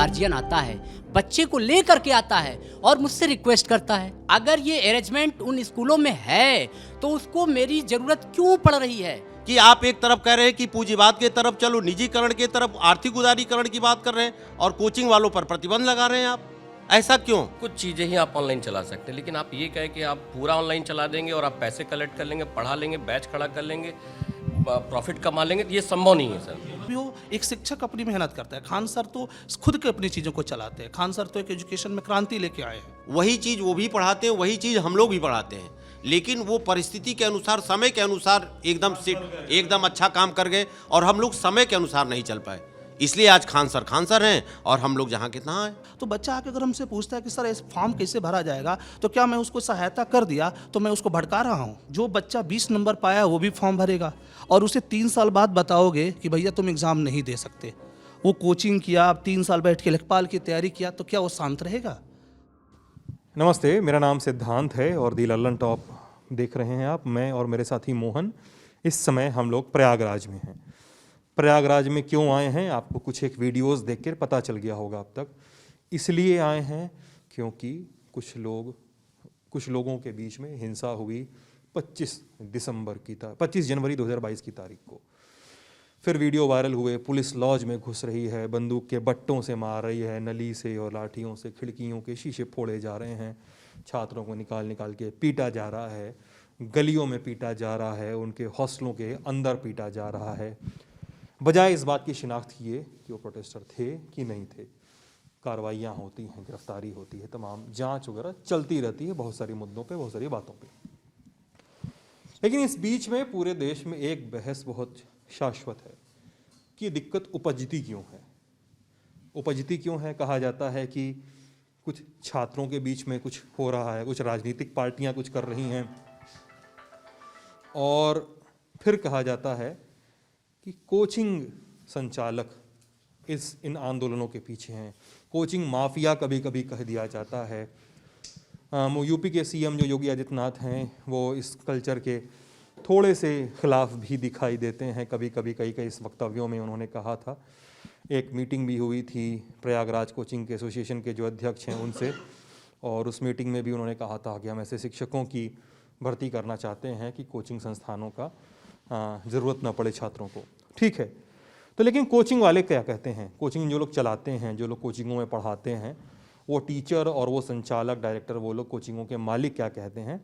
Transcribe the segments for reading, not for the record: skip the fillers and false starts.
Guardian आता है, बच्चे को ले करके आता है और मुझसे रिक्वेस्ट करता है, अगर ये अरेंजमेंट उन स्कूलों में है तो उसको मेरी ज़रूरत क्यों पड़ रही है? कि आप एक तरफ कह रहे हैं कि पूंजीवाद की तरफ चलो, निजीकरण की तरफ, आर्थिक उदारीकरण की बात कर रहे हैं और कोचिंग वालों पर प्रतिबंध लगा रहे हैं आप, ऐसा क्यों? कुछ चीज़ें ही आप ऑनलाइन चला सकते हैं, लेकिन आप ये कहें कि आप पूरा ऑनलाइन चला देंगे और आप पैसे कलेक्ट कर लेंगे, पढ़ा लेंगे, बैच खड़ा कर लेंगे, प्रॉफिट कमा लेंगे, ये संभव नहीं है सर। वो एक शिक्षक अपनी मेहनत करता है, खान सर तो खुद के अपनी चीज़ों को चलाते हैं, खान सर तो एक एजुकेशन में क्रांति लेके आए हैं। वही चीज़ वो भी पढ़ाते हैं, वही चीज़ हम लोग भी पढ़ाते हैं, लेकिन वो परिस्थिति के अनुसार, समय के अनुसार एकदम अच्छा काम कर गए और हम लोग समय के अनुसार नहीं चल पाए, इसलिए आज खान सर हैं और हम लोग जहाँ कितना हैं। तो बच्चा आके अगर हमसे पूछता है कि सर इस फॉर्म कैसे भरा जाएगा, तो क्या मैं उसको सहायता कर दिया तो मैं उसको भड़का रहा हूँ? जो बच्चा 20 नंबर पाया वो भी फॉर्म भरेगा और उसे 3 साल बाद बताओगे कि भैया तुम एग्ज़ाम नहीं दे सकते। वो कोचिंग किया, 3 साल बैठ के लेखपाल की तैयारी किया, तो क्या वो शांत रहेगा? नमस्ते, मेरा नाम सिद्धांत है और दी लल्लन टॉप देख रहे हैं आप। मैं और मेरे साथी मोहन इस समय हम लोग प्रयागराज में हैं। प्रयागराज में क्यों आए हैं आपको कुछ एक वीडियोस देख कर पता चल गया होगा अब तक। इसलिए आए हैं क्योंकि कुछ लोगों के बीच में हिंसा हुई 25 जनवरी 2022 की तारीख को। फिर वीडियो वायरल हुए, पुलिस लॉज में घुस रही है, बंदूक के बट्टों से मार रही है, नली से और लाठियों से खिड़कियों के शीशे फोड़े जा रहे हैं, छात्रों को निकाल के पीटा जा रहा है, गलियों में पीटा जा रहा है, उनके हॉस्टलों के अंदर पीटा जा रहा है, बजाय इस बात की शिनाख्त किए कि वो प्रोटेस्टर थे कि नहीं थे। कार्रवाइयाँ होती हैं, गिरफ्तारी होती है, तमाम जांच वगैरह चलती रहती है बहुत सारे मुद्दों पे, बहुत सारी बातों पे। लेकिन इस बीच में पूरे देश में एक बहस बहुत शाश्वत है कि दिक्कत उपजती क्यों है। उपजती क्यों है? कहा जाता है कि कुछ छात्रों के बीच में कुछ हो रहा है, कुछ राजनीतिक पार्टियां कुछ कर रही हैं, और फिर कहा जाता है कि कोचिंग संचालक इन आंदोलनों के पीछे हैं। कोचिंग माफिया कभी कभी कह दिया जाता है। यूपी के सीएम जो योगी आदित्यनाथ हैं वो इस कल्चर के थोड़े से खिलाफ भी दिखाई देते हैं कभी कभी। कई इस वक्तव्यों में उन्होंने कहा था। एक मीटिंग भी हुई थी प्रयागराज कोचिंग के एसोसिएशन के जो अध्यक्ष हैं उनसे, और उस मीटिंग में भी उन्होंने कहा था कि हम ऐसे शिक्षकों की भर्ती करना चाहते हैं कि कोचिंग संस्थानों का ज़रूरत ना पड़े छात्रों को। ठीक है, तो लेकिन कोचिंग वाले क्या कहते हैं? कोचिंग जो लोग चलाते हैं, जो लोग कोचिंगों में पढ़ाते हैं, वो टीचर और वो संचालक, डायरेक्टर, वो लोग कोचिंगों के मालिक क्या कहते हैं?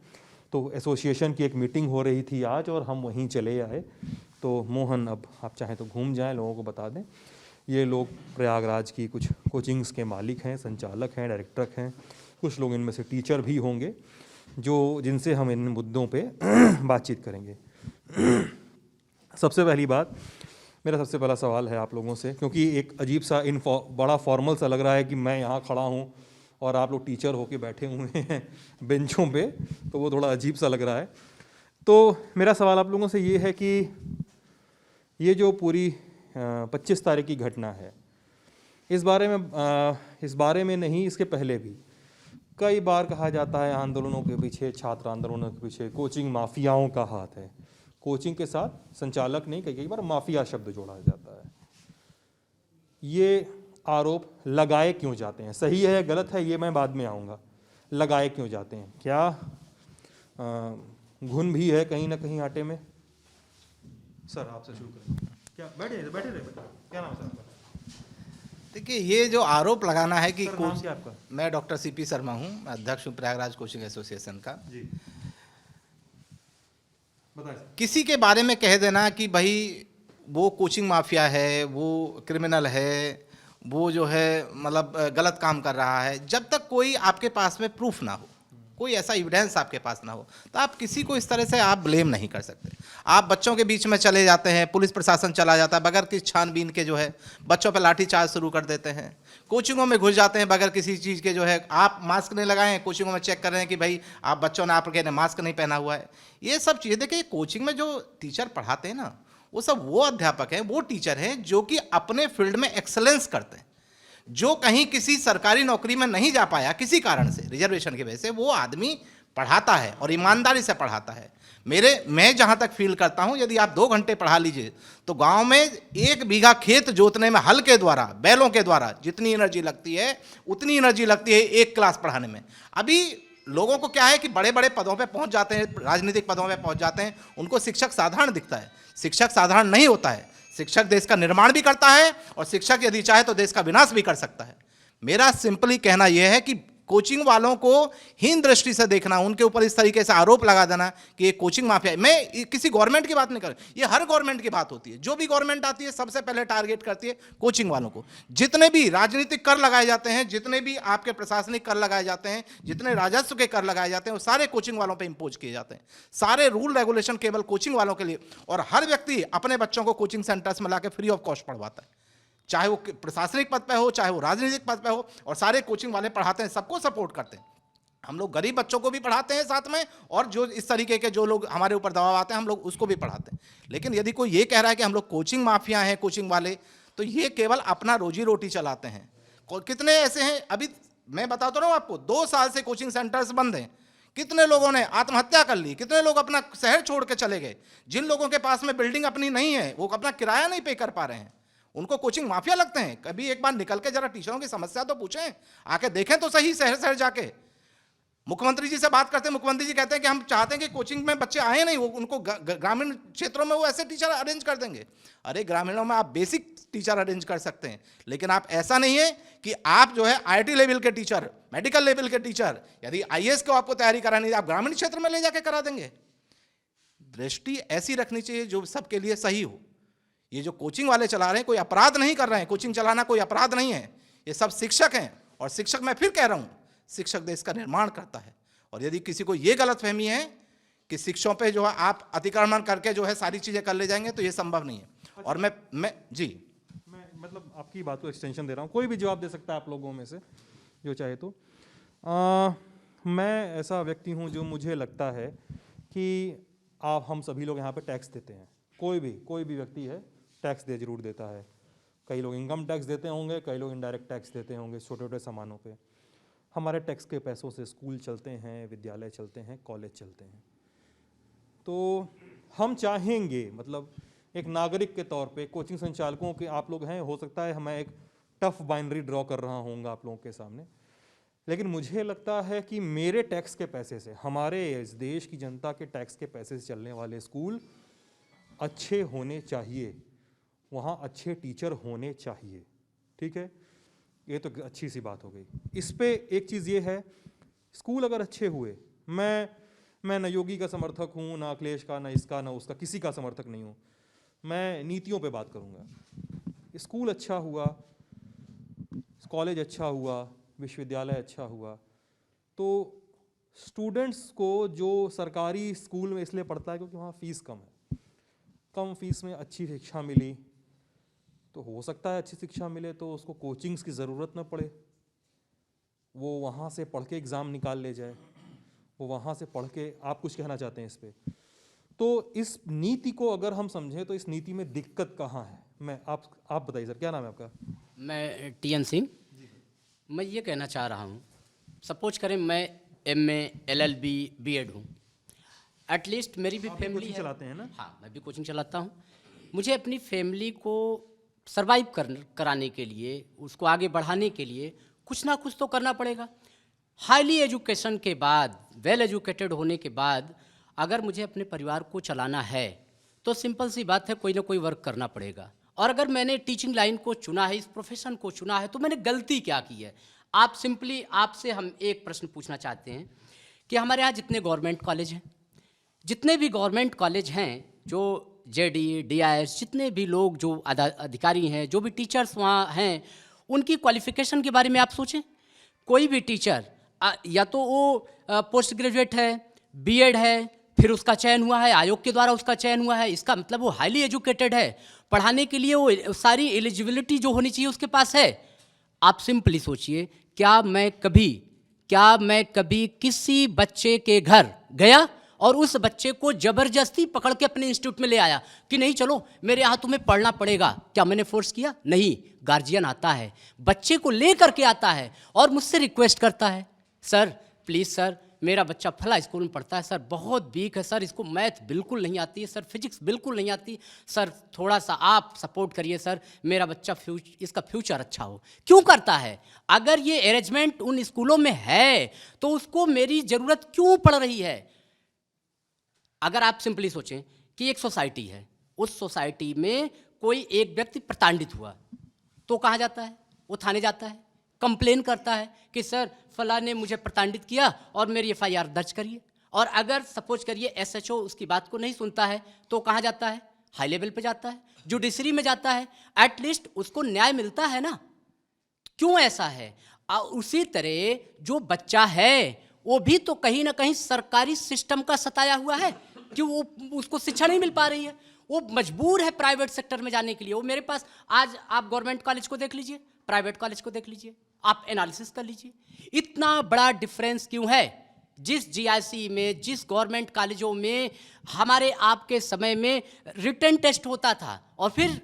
तो एसोसिएशन की एक मीटिंग हो रही थी आज और हम वहीं चले आए। तो मोहन, अब आप चाहें तो घूम जाएं, लोगों को बता दें। ये लोग प्रयागराज की कुछ कोचिंग्स के मालिक हैं, संचालक हैं, डायरेक्टर हैं, कुछ लोग इनमें से टीचर भी होंगे, जिनसे हम इन मुद्दों पे बातचीत करेंगे। सबसे पहली बात, मेरा सबसे पहला सवाल है आप लोगों से, क्योंकि एक अजीब सा बड़ा फॉर्मल सा लग रहा है कि मैं यहाँ खड़ा हूँ और आप लोग टीचर होके बैठे हुए हैं बेंचों पे, तो वो थोड़ा अजीब सा लग रहा है। तो मेरा सवाल आप लोगों से ये है कि ये जो पूरी 25 तारीख की घटना है, इस बारे में नहीं, इसके पहले भी कई बार कहा जाता है आंदोलनों के पीछे, छात्र आंदोलनों के पीछे कोचिंग माफियाओं का हाथ है। कोचिंग के साथ संचालक नहीं, कई बार माफिया शब्द जोड़ा जाता है। ये आरोप लगाए क्यों जाते हैं? सही है गलत है ये मैं बाद में आऊँगा। लगाए क्यों जाते हैं? क्या घुन भी है कहीं ना कहीं आटे में? सर आपसे शुरू करें। क्या बैठे रहे, क्या नाम है आपका? देखिए, ये जो आरोप लगाना है कि नाम क्या आपका? मैं डॉक्टर सीपी शर्मा हूँ, अध्यक्ष हूँ प्रयागराज कोचिंग एसोसिएशन का जी, बताइए। किसी के बारे में कह देना कि भाई वो कोचिंग माफिया है, वो क्रिमिनल है, वो जो है मतलब गलत काम कर रहा है, जब तक कोई आपके पास में प्रूफ ना हो, कोई ऐसा एविडेंस आपके पास ना हो, तो आप किसी को इस तरह से आप ब्लेम नहीं कर सकते। आप बच्चों के बीच में चले जाते हैं, पुलिस प्रशासन चला जाता है, बगैर किसी छानबीन के जो है बच्चों पर लाठीचार्ज शुरू कर देते हैं। कोचिंगों में घुस जाते हैं बगैर किसी चीज़ के, जो है आप मास्क नहीं लगाए हैं, कोचिंगों में चेक कर रहे हैं कि भाई आप बच्चों ने आपके मास्क नहीं पहना हुआ है। ये सब चीज़ें देखिए, कोचिंग में जो टीचर पढ़ाते हैं ना, वो सब वो अध्यापक हैं, वो टीचर हैं जो कि अपने फील्ड में एक्सेलेंस करते हैं। जो कहीं किसी सरकारी नौकरी में नहीं जा पाया किसी कारण से, रिजर्वेशन की वजह से, वो आदमी पढ़ाता है और ईमानदारी से पढ़ाता है। मैं जहाँ तक फील करता हूँ, यदि आप 2 घंटे पढ़ा लीजिए तो गांव में 1 बीघा खेत जोतने में हल के द्वारा, बैलों के द्वारा जितनी एनर्जी लगती है उतनी एनर्जी लगती है 1 क्लास पढ़ाने में। अभी लोगों को क्या है कि बड़े बड़े पदों पे पहुंच जाते हैं, राजनीतिक पदों पे पहुंच जाते हैं, उनको शिक्षक साधारण दिखता है। शिक्षक साधारण नहीं होता है। शिक्षक देश का निर्माण भी करता है और शिक्षक यदि चाहे तो देश का विनाश भी कर सकता है। मेरा सिंपली कहना यह है कि कोचिंग वालों को हीन दृष्टि से देखना, उनके ऊपर इस तरीके से आरोप लगा देना कि ये कोचिंग माफिया है। मैं किसी गवर्नमेंट की बात नहीं कर रहा, ये हर गवर्नमेंट की बात होती है। जो भी गवर्नमेंट आती है सबसे पहले टारगेट करती है कोचिंग वालों को। जितने भी राजनीतिक कर लगाए जाते हैं, जितने भी आपके प्रशासनिक कर लगाए जाते हैं, जितने राजस्व के कर लगाए जाते हैं, वो सारे कोचिंग वालों पर इंपोज किए जाते हैं। सारे रूल रेगुलेशन केवल कोचिंग वालों के लिए, और हर व्यक्ति अपने बच्चों को कोचिंग सेंटर्स में लाकर फ्री ऑफ कॉस्ट पढ़वाता है, चाहे वो प्रशासनिक पद पे हो, चाहे वो राजनीतिक पद पे हो, और सारे कोचिंग वाले पढ़ाते हैं, सबको सपोर्ट करते हैं। हम लोग गरीब बच्चों को भी पढ़ाते हैं साथ में, और जो इस तरीके के जो लोग हमारे ऊपर दबाव आते हैं हम लोग उसको भी पढ़ाते हैं। लेकिन यदि कोई ये कह रहा है कि हम लोग कोचिंग माफिया हैं कोचिंग वाले, तो ये केवल अपना रोजी रोटी चलाते हैं। कितने ऐसे हैं, अभी मैं बताता रहा हूँ आपको, 2 साल से कोचिंग सेंटर्स बंद हैं। कितने लोगों ने आत्महत्या कर ली, कितने लोग अपना शहर छोड़ के चले गए। जिन लोगों के पास में बिल्डिंग अपनी नहीं है, वो अपना किराया नहीं पे कर पा रहे हैं, उनको कोचिंग माफिया लगते हैं। कभी एक बार निकल के जरा टीचरों की समस्या तो पूछें, आके देखें तो सही शहर शहर जाके। मुख्यमंत्री जी से बात करते हैं, मुख्यमंत्री जी कहते हैं कि हम चाहते हैं कि कोचिंग में बच्चे आए नहीं, वो उनको ग्रामीण क्षेत्रों में वो ऐसे टीचर अरेंज कर देंगे। अरे ग्रामीणों में आप बेसिक टीचर अरेंज कर सकते हैं, लेकिन आप ऐसा नहीं है कि आप जो है आईटी लेवल के टीचर, मेडिकल लेवल के टीचर, यदि आईएएस को आपको तैयारी करानी है आप ग्रामीण क्षेत्र में ले जाके करा देंगे। दृष्टि ऐसी रखनी चाहिए जो सबके लिए सही हो। ये जो कोचिंग वाले चला रहे हैं कोई अपराध नहीं कर रहे हैं, कोचिंग चलाना कोई अपराध नहीं है, ये सब शिक्षक हैं। और शिक्षक, मैं फिर कह रहा हूं, शिक्षक देश का निर्माण करता है। और यदि किसी को ये गलतफहमी है कि शिक्षकों पे जो है आप अतिक्रमण करके जो है सारी चीजें कर ले जाएंगे, तो ये संभव नहीं है। और मैं मतलब आपकी बात को एक्सटेंशन दे रहा हूँ, कोई भी जवाब दे सकता है आप लोगों में से जो चाहे तो। मैं ऐसा व्यक्ति हूँ जो मुझे लगता है कि हम सभी लोग यहाँ पे टैक्स देते हैं। कोई भी व्यक्ति है टैक्स जरूर देता है। कई लोग इनकम टैक्स देते होंगे, कई लोग इनडायरेक्ट टैक्स देते होंगे छोटे छोटे सामानों पे। हमारे टैक्स के पैसों से स्कूल चलते हैं, विद्यालय चलते हैं, कॉलेज चलते हैं। तो हम चाहेंगे, मतलब एक नागरिक के तौर पे, कोचिंग संचालकों के आप लोग हैं, हो सकता है मैं एक टफ बाइनरी ड्रॉ कर रहा हूँगा आप लोगों के सामने, लेकिन मुझे लगता है कि मेरे टैक्स के पैसे से, हमारे इस देश की जनता के टैक्स के पैसे से चलने वाले स्कूल अच्छे होने चाहिए, वहाँ अच्छे टीचर होने चाहिए। ठीक है, ये तो अच्छी सी बात हो गई। इस पे एक चीज़ ये है, स्कूल अगर अच्छे हुए, मैं न योगी का समर्थक हूँ, ना अखिलेश का, ना इसका, ना उसका, किसी का समर्थक नहीं हूँ। मैं नीतियों पे बात करूँगा। स्कूल अच्छा हुआ, कॉलेज अच्छा हुआ, विश्वविद्यालय अच्छा हुआ, तो स्टूडेंट्स को जो सरकारी स्कूल में इसलिए पढ़ता है क्योंकि वहाँ फ़ीस कम है, कम फीस में अच्छी शिक्षा मिली, तो हो सकता है अच्छी शिक्षा मिले तो उसको कोचिंग्स की ज़रूरत ना पड़े, वो वहाँ से पढ़ के एग्ज़ाम निकाल ले जाए, वो वहाँ से पढ़ के। आप कुछ कहना चाहते हैं इस पे? तो इस नीति को अगर हम समझें तो इस नीति में दिक्कत कहाँ है? आप बताइए सर, क्या नाम है आपका? मैं टीएन सिंह। मैं ये कहना चाह रहा हूँ, सपोज करें मैं एमए, एलएलबी, बीएड हूँ, एटलीस्ट मेरी भी फैमिली है। चलाते हैं ना? हाँ, मैं भी कोचिंग चलाता हूँ। मुझे अपनी फैमिली को सरवाइव कराने के लिए, उसको आगे बढ़ाने के लिए कुछ ना कुछ तो करना पड़ेगा। हाईली एजुकेशन के बाद, वेल एजुकेटेड होने के बाद अगर मुझे अपने परिवार को चलाना है तो सिंपल सी बात है, कोई ना कोई वर्क करना पड़ेगा। और अगर मैंने टीचिंग लाइन को चुना है, इस प्रोफेशन को चुना है, तो मैंने गलती क्या की है? आपसे हम एक प्रश्न पूछना चाहते हैं कि हमारे यहाँ जितने गवर्नमेंट कॉलेज हैं, जितने भी गवर्नमेंट कॉलेज हैं, जो जेडी, डीआईएस, जितने भी लोग जो अधिकारी हैं, जो भी टीचर्स वहाँ हैं, उनकी क्वालिफिकेशन के बारे में आप सोचें। कोई भी टीचर या तो वो पोस्ट ग्रेजुएट है, बीएड है, फिर उसका चयन हुआ है, आयोग के द्वारा उसका चयन हुआ है, इसका मतलब वो हाईली एजुकेटेड है, पढ़ाने के लिए वो सारी एलिजिबिलिटी जो होनी चाहिए उसके पास है। आप सिंपली सोचिए, क्या मैं कभी किसी बच्चे के घर गया और उस बच्चे को जबरदस्ती पकड़ के अपने इंस्टीट्यूट में ले आया कि नहीं चलो मेरे यहाँ तुम्हें पढ़ना पड़ेगा? क्या मैंने फोर्स किया? नहीं। गार्जियन आता है, बच्चे को ले करके आता है और मुझसे रिक्वेस्ट करता है, सर प्लीज़ सर मेरा बच्चा फला स्कूल में पढ़ता है सर, बहुत वीक है सर, इसको मैथ बिल्कुल नहीं आती है सर, फिजिक्स बिल्कुल नहीं आती सर, थोड़ा सा आप सपोर्ट करिए सर, मेरा बच्चा इसका फ्यूचर अच्छा हो। क्यों करता है? अगर ये अरेंजमेंट उन स्कूलों में है तो उसको मेरी ज़रूरत क्यों पड़ रही है? अगर आप सिंपली सोचें कि एक सोसाइटी है, उस सोसाइटी में कोई एक व्यक्ति प्रताड़ित हुआ तो कहाँ जाता है? वो थाने जाता है, कंप्लेन करता है कि सर फला ने मुझे प्रताड़ित किया और मेरी एफआईआर दर्ज करिए। और अगर सपोज करिए एसएचओ उसकी बात को नहीं सुनता है तो कहाँ जाता है? हाई लेवल पे जाता है, जुडिशरी में जाता है, एटलीस्ट उसको न्याय मिलता है ना। क्यों ऐसा है? उसी तरह जो बच्चा है वो भी तो कहीं ना कहीं सरकारी सिस्टम का सताया हुआ है कि वो उसको शिक्षा नहीं मिल पा रही है, वो मजबूर है प्राइवेट सेक्टर में जाने के लिए। वो मेरे पास आज आप गवर्नमेंट कॉलेज को देख लीजिए, प्राइवेट कॉलेज को देख लीजिए, आप एनालिसिस कर लीजिए, इतना बड़ा डिफरेंस क्यों है? जिस जीआईसी में, जिस गवर्नमेंट कॉलेजों में हमारे आपके समय में रिटन टेस्ट होता था और फिर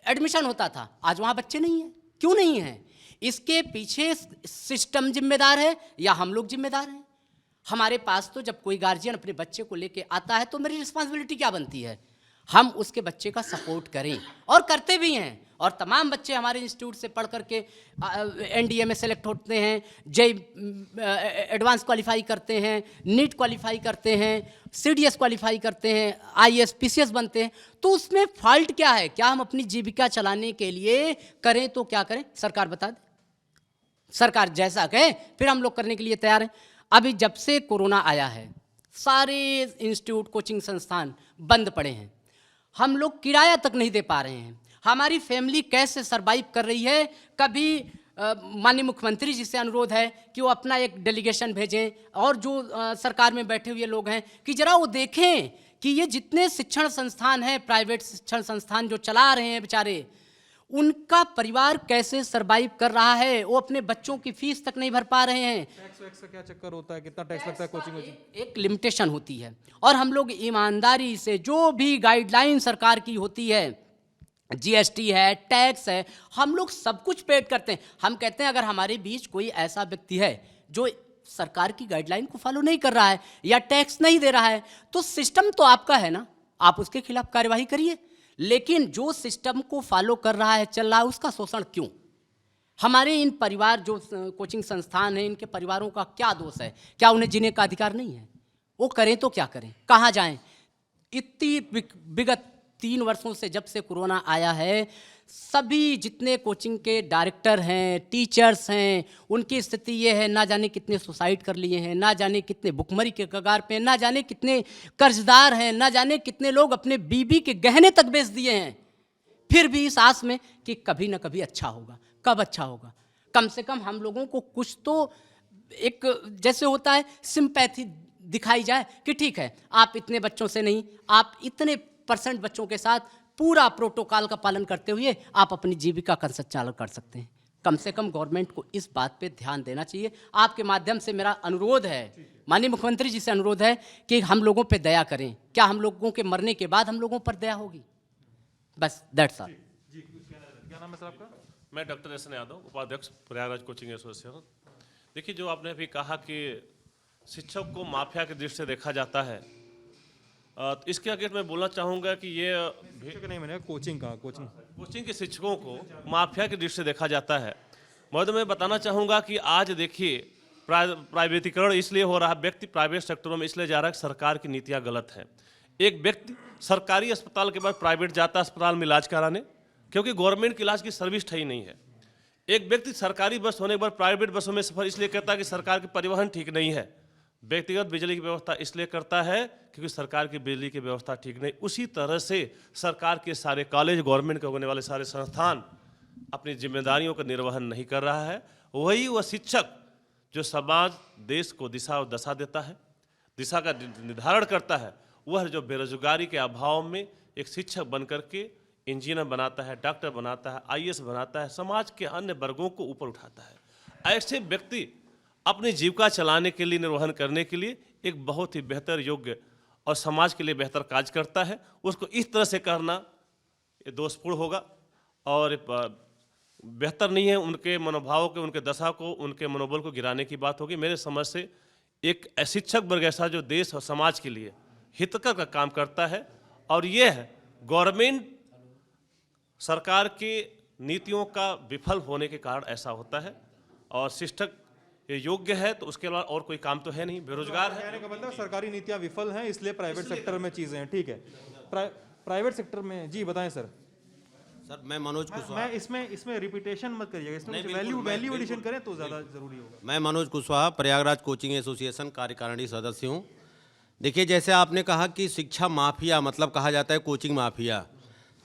एडमिशन होता था, आज वहाँ बच्चे नहीं हैं। क्यों नहीं हैं? इसके पीछे सिस्टम जिम्मेदार है या हम लोग जिम्मेदार हैं? हमारे पास तो जब कोई गार्जियन अपने बच्चे को लेके आता है तो मेरी रिस्पॉन्सिबिलिटी क्या बनती है? हम उसके बच्चे का सपोर्ट करें, और करते भी हैं। और तमाम बच्चे हमारे इंस्टीट्यूट से पढ़ करके एनडीए में सेलेक्ट होते हैं, जेई एडवांस क्वालिफाई करते हैं, नीट क्वालिफाई करते हैं, सीडीएस क्वालिफाई करते हैं, आईएएस पीसीएस बनते हैं। तो उसमें फॉल्ट क्या है? क्या हम अपनी जीविका चलाने के लिए करें तो क्या करें? सरकार बता दे, सरकार जैसा कहे फिर हम लोग करने के लिए तैयार हैं। अभी जब से कोरोना आया है सारे इंस्टीट्यूट कोचिंग संस्थान बंद पड़े हैं, हम लोग किराया तक नहीं दे पा रहे हैं। हमारी फैमिली कैसे सरवाइव कर रही है? कभी माननीय मुख्यमंत्री जी से अनुरोध है कि वो अपना एक डेलीगेशन भेजें, और जो सरकार में बैठे हुए लोग हैं कि जरा वो देखें कि ये जितने शिक्षण संस्थान हैं, प्राइवेट शिक्षण संस्थान जो चला रहे हैं बेचारे, उनका परिवार कैसे सरवाइव कर रहा है। वो अपने बच्चों की फीस तक नहीं भर पा रहे हैं। टैक्स का क्या चक्कर होता है? कितना टैक्स लगता है कोचिंग? एक लिमिटेशन होती है, और हम लोग ईमानदारी से जो भी गाइडलाइन सरकार की होती है, जीएसटी है, टैक्स है, हम लोग सब कुछ पेड करते हैं। हम कहते हैं अगर हमारे बीच कोई ऐसा व्यक्ति है जो सरकार की गाइडलाइन को फॉलो नहीं कर रहा है या टैक्स नहीं दे रहा है, तो सिस्टम तो आपका है ना, आप उसके खिलाफ कार्यवाही करिए। लेकिन जो सिस्टम को फॉलो कर रहा है, चल रहा है, उसका शोषण क्यों? हमारे इन परिवार जो कोचिंग संस्थान हैं, इनके परिवारों का क्या दोष है? क्या उन्हें जीने का अधिकार नहीं है? वो करें तो क्या करें, कहाँ जाएं? इतनी विगत 3 वर्षों से जब से कोरोना आया है, सभी जितने कोचिंग के डायरेक्टर हैं, टीचर्स हैं, उनकी स्थिति ये है, ना जाने कितने सुसाइड कर लिए हैं, ना जाने कितने भुखमरी के कगार पे, ना जाने कितने कर्जदार हैं, ना जाने कितने लोग अपने बीबी के गहने तक बेच दिए हैं, फिर भी इस आस में कि कभी ना कभी अच्छा होगा। कब अच्छा होगा? कम से कम हम लोगों को कुछ तो एक जैसे होता है सिंपैथी दिखाई जाए कि ठीक है, आप इतने बच्चों से नहीं, आप इतने % बच्चों के साथ पूरा प्रोटोकॉल का पालन करते हुए आप अपनी जीविका का संचालन कर सकते हैं। कम से कम गवर्नमेंट को इस बात पे ध्यान देना चाहिए। आपके माध्यम से मेरा अनुरोध है, माननीय मुख्यमंत्री जी से अनुरोध है कि हम लोगों पे दया करें। क्या हम लोगों के मरने के बाद हम लोगों पर दया होगी? बस दैट्स ऑल। क्या नाम है सर आपका? मैं डॉक्टर एस एन यादव, उपाध्यक्ष प्रयागराज कोचिंग एसोसिएशन। देखिए, जो आपने अभी कहा कि शिक्षक को माफिया की दृष्टि से देखा जाता है, तो इसके आगे मैं बोलना चाहूँगा कि ये नहीं, मैंने कोचिंग का कोचिंग के शिक्षकों को माफिया की दृष्टि से देखा जाता है। महोदय, मैं बताना चाहूँगा कि आज देखिए प्राइवेटीकरण इसलिए हो रहा है, व्यक्ति प्राइवेट सेक्टरों में इसलिए जा रहा है कि सरकार की नीतियाँ गलत हैं। एक व्यक्ति सरकारी अस्पताल के बाद प्राइवेट जाता है अस्पताल में इलाज कराने, क्योंकि गवर्नमेंट के इलाज की सर्विस ही नहीं है। एक व्यक्ति सरकारी बस होने के बाद प्राइवेट बसों में सफर इसलिए करता है कि सरकार की परिवहन ठीक नहीं है। व्यक्तिगत बिजली की व्यवस्था इसलिए करता है क्योंकि सरकार की बिजली की व्यवस्था ठीक नहीं। उसी तरह से सरकार के सारे कॉलेज, गवर्नमेंट के होने वाले सारे संस्थान अपनी जिम्मेदारियों का निर्वहन नहीं कर रहा है। वही वह शिक्षक जो समाज, देश को दिशा और दशा देता है, दिशा का निर्धारण करता है, वह जो बेरोजगारी के अभाव में एक शिक्षक बनकर के इंजीनियर बनाता है, डॉक्टर बनाता है, आईएएस बनाता है, समाज के अन्य वर्गों को ऊपर उठाता है। ऐसे व्यक्ति अपनी जीविका चलाने के लिए, निर्वहन करने के लिए एक बहुत ही बेहतर, योग्य और समाज के लिए बेहतर कार्य करता है। उसको इस तरह से करना ये दोषपूर्ण होगा और बेहतर नहीं है। उनके मनोभाव के, उनके दशा को, उनके मनोबल को गिराने की बात होगी। मेरे समझ से एक शिक्षक वर्ग ऐसा जो देश और समाज के लिए हितकर का काम करता है, और ये है गवर्नमेंट सरकार की नीतियों का विफल होने के कारण ऐसा होता है। और शिक्षक ये योग्य है तो उसके अलावा और कोई काम तो है नहीं, बेरोजगार है। कहने का मतलब सरकारी नीतियां विफल हैं, इसलिए प्राइवेट सेक्टर में चीजें हैं। ठीक है, प्राइवेट सेक्टर में जी बताएं सर। सर मैं मनोज कुशवाहा, मैं इसमें रिपीटेशन मत करिएगा, इसमें नहीं, वैल्यू बिल्कुल, एडिशन करें तो ज़्यादा जरूरी होगा। मैं मनोज कुशवाहा प्रयागराज कोचिंग एसोसिएशन कार्यकारिणी सदस्य हूँ। देखिए, जैसे आपने कहा कि शिक्षा माफिया मतलब कहा जाता है कोचिंग माफिया,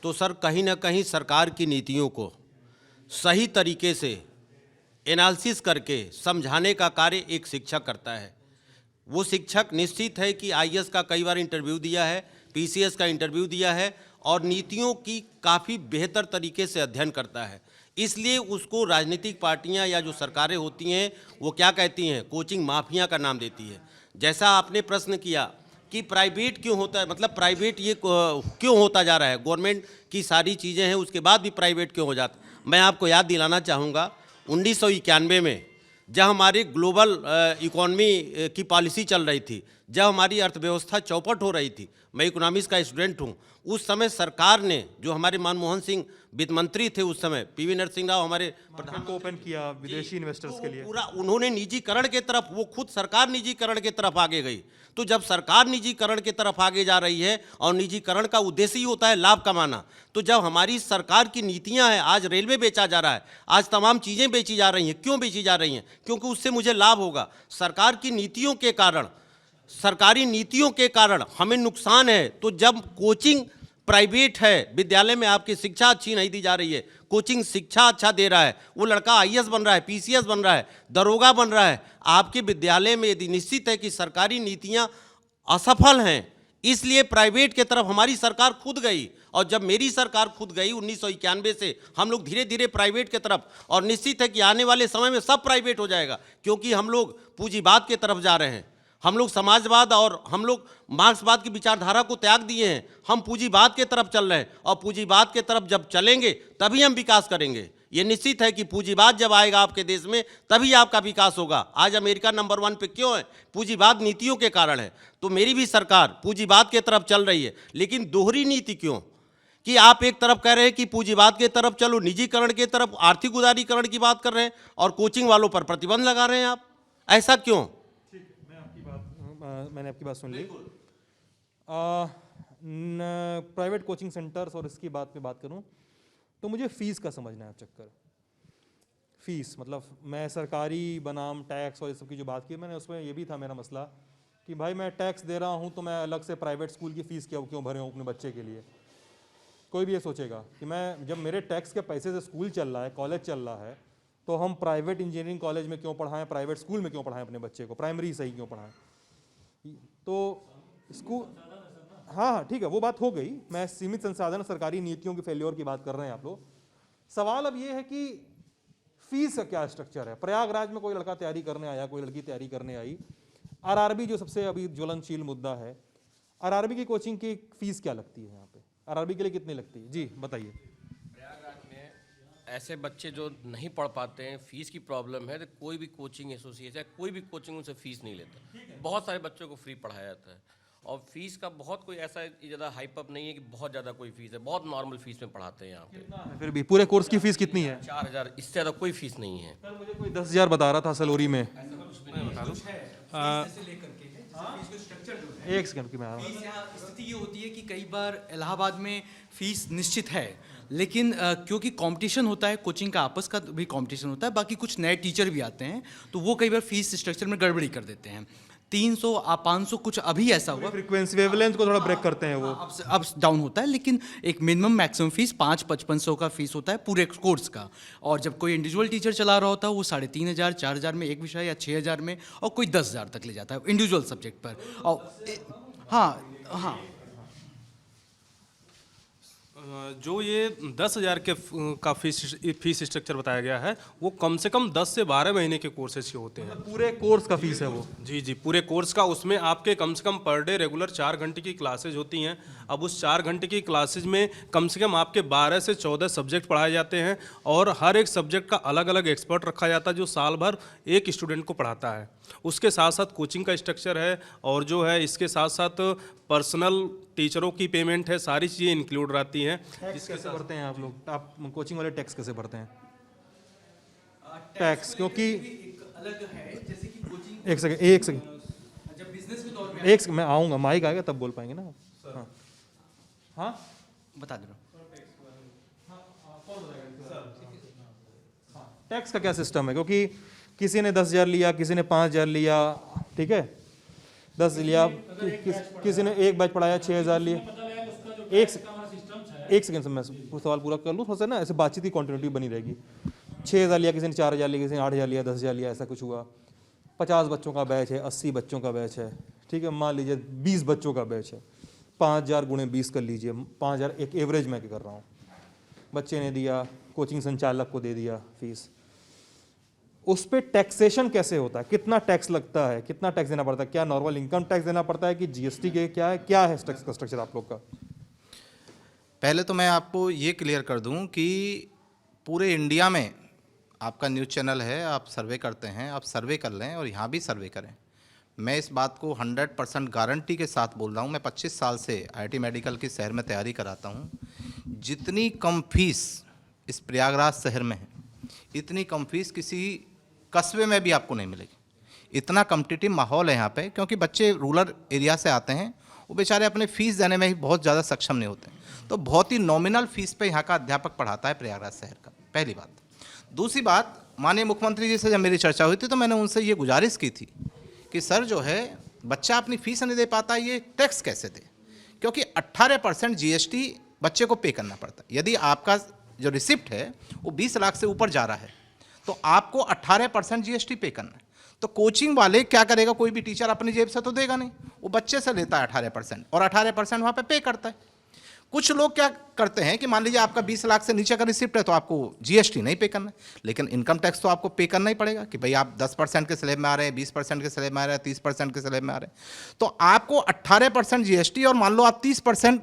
तो सर कहीं ना कहीं सरकार की नीतियों को सही तरीके से एनालिसिस करके समझाने का कार्य एक शिक्षक करता है। वो शिक्षक निश्चित है कि आईएएस का कई बार इंटरव्यू दिया है, पीसीएस का इंटरव्यू दिया है और नीतियों की काफ़ी बेहतर तरीके से अध्ययन करता है। इसलिए उसको राजनीतिक पार्टियां या जो सरकारें होती हैं वो क्या कहती हैं, कोचिंग माफिया का नाम देती है। जैसा आपने प्रश्न किया कि प्राइवेट क्यों होता है, मतलब प्राइवेट ये क्यों होता जा रहा है, गवर्नमेंट की सारी चीज़ें हैं उसके बाद भी प्राइवेट क्यों हो जाता। मैं आपको याद दिलाना चाहूँगा 1991 में जब हमारी ग्लोबल इकोनॉमी की पॉलिसी चल रही थी, जब हमारी अर्थव्यवस्था चौपट हो रही थी, मैं इकोनॉमिक्स का स्टूडेंट हूँ, उस समय सरकार ने, जो हमारे मनमोहन सिंह वित्त मंत्री थे उस समय, पीवी नरसिंह राव हमारे प्रधान को ओपन किया विदेशी इन्वेस्टर्स के लिए। पूरा उन्होंने निजीकरण के तरफ, वो खुद सरकार निजीकरण के तरफ आगे गई। तो जब सरकार निजीकरण की तरफ आगे जा रही है और निजीकरण का उद्देश्य ही होता है लाभ कमाना, तो जब हमारी सरकार की नीतियां हैं, आज रेलवे बेचा जा रहा है, आज तमाम चीज़ें बेची जा रही हैं, क्यों बेची जा रही हैं? क्योंकि उससे मुझे लाभ होगा। सरकार की नीतियों के कारण, सरकारी नीतियों के कारण हमें नुकसान है। तो जब कोचिंग प्राइवेट है, विद्यालय में आपकी शिक्षा अच्छी नहीं दी जा रही है, कोचिंग शिक्षा अच्छा दे रहा है, वो लड़का आईएएस बन रहा है, पीसीएस बन रहा है, दरोगा बन रहा है, आपके विद्यालय में यदि निश्चित है कि सरकारी नीतियां असफल हैं, इसलिए प्राइवेट के तरफ हमारी सरकार खुद गई। और जब मेरी सरकार खुद गई 1991 से, हम लोग धीरे धीरे प्राइवेट के तरफ, और निश्चित है कि आने वाले समय में सब प्राइवेट हो जाएगा, क्योंकि हम लोग पूंजीवाद के तरफ जा रहे हैं। हम लोग समाजवाद और हम लोग मार्क्सवाद की विचारधारा को त्याग दिए हैं, हम पूंजीवाद के तरफ चल रहे हैं। और पूंजीवाद के तरफ जब चलेंगे तभी हम विकास करेंगे। ये निश्चित है कि पूंजीवाद जब आएगा आपके देश में तभी आपका विकास होगा। आज अमेरिका नंबर 1 पे क्यों है? पूंजीवाद नीतियों के कारण है। तो मेरी भी सरकार पूंजीवाद के तरफ चल रही है, लेकिन दोहरी नीति क्यों कि आप एक तरफ कह रहे हैं कि पूंजीवाद के तरफ चलो, निजीकरण के तरफ, आर्थिक उदारीकरण की बात कर रहे हैं, और कोचिंग वालों पर प्रतिबंध लगा रहे हैं आप, ऐसा क्यों? मैंने आपकी बात सुन ली। प्राइवेट कोचिंग सेंटर्स और इसकी बात पे बात करूं तो मुझे फ़ीस का समझना है चक्कर। फ़ीस मतलब मैं सरकारी बनाम टैक्स और ये सब की जो बात की मैंने, उसमें ये भी था मेरा मसला कि भाई मैं टैक्स दे रहा हूं तो मैं अलग से प्राइवेट स्कूल की फ़ीस क्यों भरे हूँ अपने बच्चे के लिए। कोई भी ये सोचेगा कि मैं, जब मेरे टैक्स के पैसे से स्कूल चल रहा है, कॉलेज चल रहा है, तो हम प्राइवेट इंजीनियरिंग कॉलेज में क्यों पढ़ाएं, प्राइवेट स्कूल में क्यों पढ़ाएं अपने बच्चे को, प्राइमरी सही क्यों पढ़ाएं। तो स्कूल, हाँ ठीक है, वो बात हो गई। मैं सीमित संसाधन सरकारी नीतियों की फेल्योर की बात कर रहे हैं आप लोग। सवाल अब ये है कि फीस का क्या स्ट्रक्चर है। प्रयागराज में कोई लड़का तैयारी करने आया, कोई लड़की तैयारी करने आई, आरआरबी जो सबसे अभी ज्वलनशील मुद्दा है, आरआरबी की कोचिंग की फीस क्या लगती है यहाँ पे, आरआरबी के लिए कितनी लगती है? जी बताइए। प्रयागराज में ऐसे बच्चे जो नहीं पढ़ पाते हैं, फीस की प्रॉब्लम है, तो कोई भी कोचिंग एसोसिएशन, कोई भी कोचिंग उनसे फीस नहीं लेता। बहुत सारे बच्चों को फ्री पढ़ाया जाता है, और फीस का बहुत कोई ऐसा ज़्यादा हाइप अप नहीं है कि बहुत ज़्यादा कोई फीस है, बहुत नॉर्मल फीस में पढ़ाते हैं यहाँ पे। फिर भी पूरे कोर्स की फीस कितनी है? 4000, इससे ज़्यादा कोई फीस नहीं है। सर मुझे कोई 10,000 बता रहा था सलोरी में। एक सेकंड की मैं आ रहा हूँ। यहाँ स्थिति ये होती है कि कई बार इलाहाबाद में फीस निश्चित है, लेकिन क्योंकि कंपटीशन होता है, कोचिंग का आपस का भी कंपटीशन होता है, बाकी कुछ नए टीचर भी आते हैं, तो वो कई बार फीस स्ट्रक्चर में गड़बड़ी कर देते हैं। 300 500 कुछ अभी ऐसा हुआ, फ्रीक्वेंसी वेवलेंथ को थोड़ा ब्रेक करते हैं वो, अप्स डाउन होता है, लेकिन एक मिनिमम मैक्सिमम फीस 5-5500 का फीस होता है पूरे कोर्स का। और जब कोई इंडिविजुअल टीचर चला रहा होता है वो 3500 4000 में एक विषय, या 6000 में, और कोई 10,000 तक ले जाता है इंडिविजुअल सब्जेक्ट पर। और हाँ जो ये 10,000 के का फीस स्ट्रक्चर बताया गया है, वो कम से कम 10 से 12 महीने के कोर्सेज के होते हैं। पूरे कोर्स का फीस है वो? जी जी, पूरे कोर्स का। उसमें आपके कम से कम पर डे रेगुलर 4 घंटे की क्लासेज होती हैं। अब उस 4 घंटे की क्लासेज में कम से कम आपके 12 से 14 सब्जेक्ट पढ़ाए जाते हैं और हर एक सब्जेक्ट का अलग अलग एक्सपर्ट रखा जाता है जो साल भर एक स्टूडेंट को पढ़ाता है। उसके साथ साथ कोचिंग का स्ट्रक्चर है और जो है इसके साथ साथ पर्सनल टीचरों की पेमेंट है, सारी चीज़ें इंक्लूड रहती हैं। टैक्स कैसे भरते हैं आप लोग? आप कोचिंग वाले टैक्स कैसे भरते हैं? टैक्स क्योंकि अलग है, जैसे कि कोचिंग एक सेकंड जब बिजनेस के तौर एक सेकंड, मैं आऊँगा, माइक आएगा तब बोल पाएंगे ना। हाँ हाँ पे बता दे रहा हूँ। टैक्स का क्या सिस्टम है? क्योंकि किसी ने 10,000 लिया, किसी ने 5,000 लिया, ठीक है, 10 लिया, किसी ने एक बैच पढ़ाया 6,000 लिए। एक सेकंड से मैं सवाल पूरा कर लूँ, थोड़ा सा ना ऐसे बातचीत की कंटिन्यूटी बनी रहेगी। 6,000 लिया, किसी ने 4,000 लिया, किसी ने 8,000 लिया, 10,000 लिया, ऐसा कुछ हुआ। 50 बच्चों का बैच है, 80 बच्चों का बैच है, ठीक है, मान लीजिए 20 बच्चों का बैच है, 5,000 गुणे 20 कर लीजिए, 5,000 एक एवरेज मैं कर रहा हूँ। बच्चे ने दिया, कोचिंग संचालक को दे दिया फीस, उस पर टैक्सेशन कैसे होता है? कितना टैक्स लगता है, कितना टैक्स देना पड़ता है? क्या नॉर्मल इनकम टैक्स देना पड़ता है कि जीएसटी के क्या है टैक्स का स्ट्रक्चर आप लोग का? पहले तो मैं आपको ये क्लियर कर दूं कि पूरे इंडिया में आपका न्यूज़ चैनल है, आप सर्वे करते हैं, आप सर्वे कर लें और यहाँ भी सर्वे करें। मैं इस बात को 100% गारंटी के साथ बोल रहा हूँ। मैं 25 साल से IIT मेडिकल के शहर में तैयारी कराता हूँ। जितनी कम फीस इस प्रयागराज शहर में है, इतनी कम फीस किसी कस्बे में भी आपको नहीं मिलेगी। इतना कम्पिटिटिव माहौल है यहाँ पे, क्योंकि बच्चे रूरल एरिया से आते हैं, वो बेचारे अपने फीस देने में ही बहुत ज़्यादा सक्षम नहीं होते, तो बहुत ही नॉमिनल फीस पे यहाँ का अध्यापक पढ़ाता है प्रयागराज शहर का। पहली बात। दूसरी बात, माननीय मुख्यमंत्री जी से जब मेरी चर्चा हुई थी तो मैंने उनसे ये गुजारिश की थी कि सर जो है बच्चा अपनी फीस नहीं दे पाता, ये टैक्स कैसे दे? क्योंकि 18% GST बच्चे को पे करना पड़ता है। यदि आपका जो रिसिप्ट है वो 20 लाख से ऊपर जा रहा है तो आपको 18% GST पे करना है। तो कोचिंग वाले क्या करेगा? कोई भी टीचर अपनी जेब से तो देगा नहीं, वो बच्चे से लेता है 18% और 18% वहाँ पे करता है। कुछ लोग क्या करते हैं कि मान लीजिए आपका 20 लाख से नीचे का रिसिप्ट है तो आपको GST नहीं पे करना है, लेकिन इनकम टैक्स तो आपको पे करना ही पड़ेगा कि भाई आप 10% के स्लैब में आ रहे हैं, 20% के स्लैब में आ रहे हैं, 30% के स्लैब में आ रहे हैं, तो आपको 18% GST और मान लो आप 30%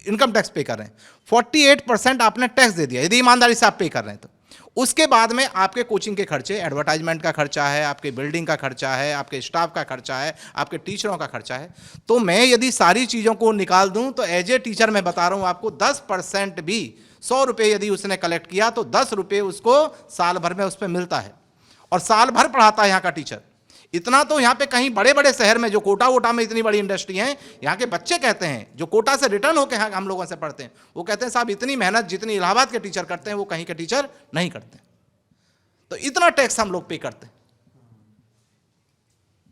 इनकम टैक्स पे कर रहे हैं, 48% आपने टैक्स दे दिया यदि ईमानदारी से आप पे कर रहे हैं तो। उसके बाद में आपके कोचिंग के खर्चे, एडवर्टाइजमेंट का खर्चा है, आपके बिल्डिंग का खर्चा है, आपके स्टाफ का खर्चा है, आपके टीचरों का खर्चा है। तो मैं यदि सारी चीज़ों को निकाल दूं तो एज ए टीचर मैं बता रहा हूं आपको 10% भी 100 रुपये यदि उसने कलेक्ट किया तो 10 रुपये उसको साल भर में उस पर मिलता है, और साल भर पढ़ाता है यहाँ का टीचर। इतना तो यहाँ पे कहीं बड़े बड़े शहर में जो कोटा वोटा में इतनी बड़ी इंडस्ट्री है, यहाँ के बच्चे कहते हैं जो कोटा से रिटर्न होकर यहाँ हम लोगों से पढ़ते हैं, वो कहते हैं साहब इतनी मेहनत जितनी इलाहाबाद के टीचर करते हैं वो कहीं के टीचर नहीं करते। तो इतना टैक्स हम लोग पे करते हैं,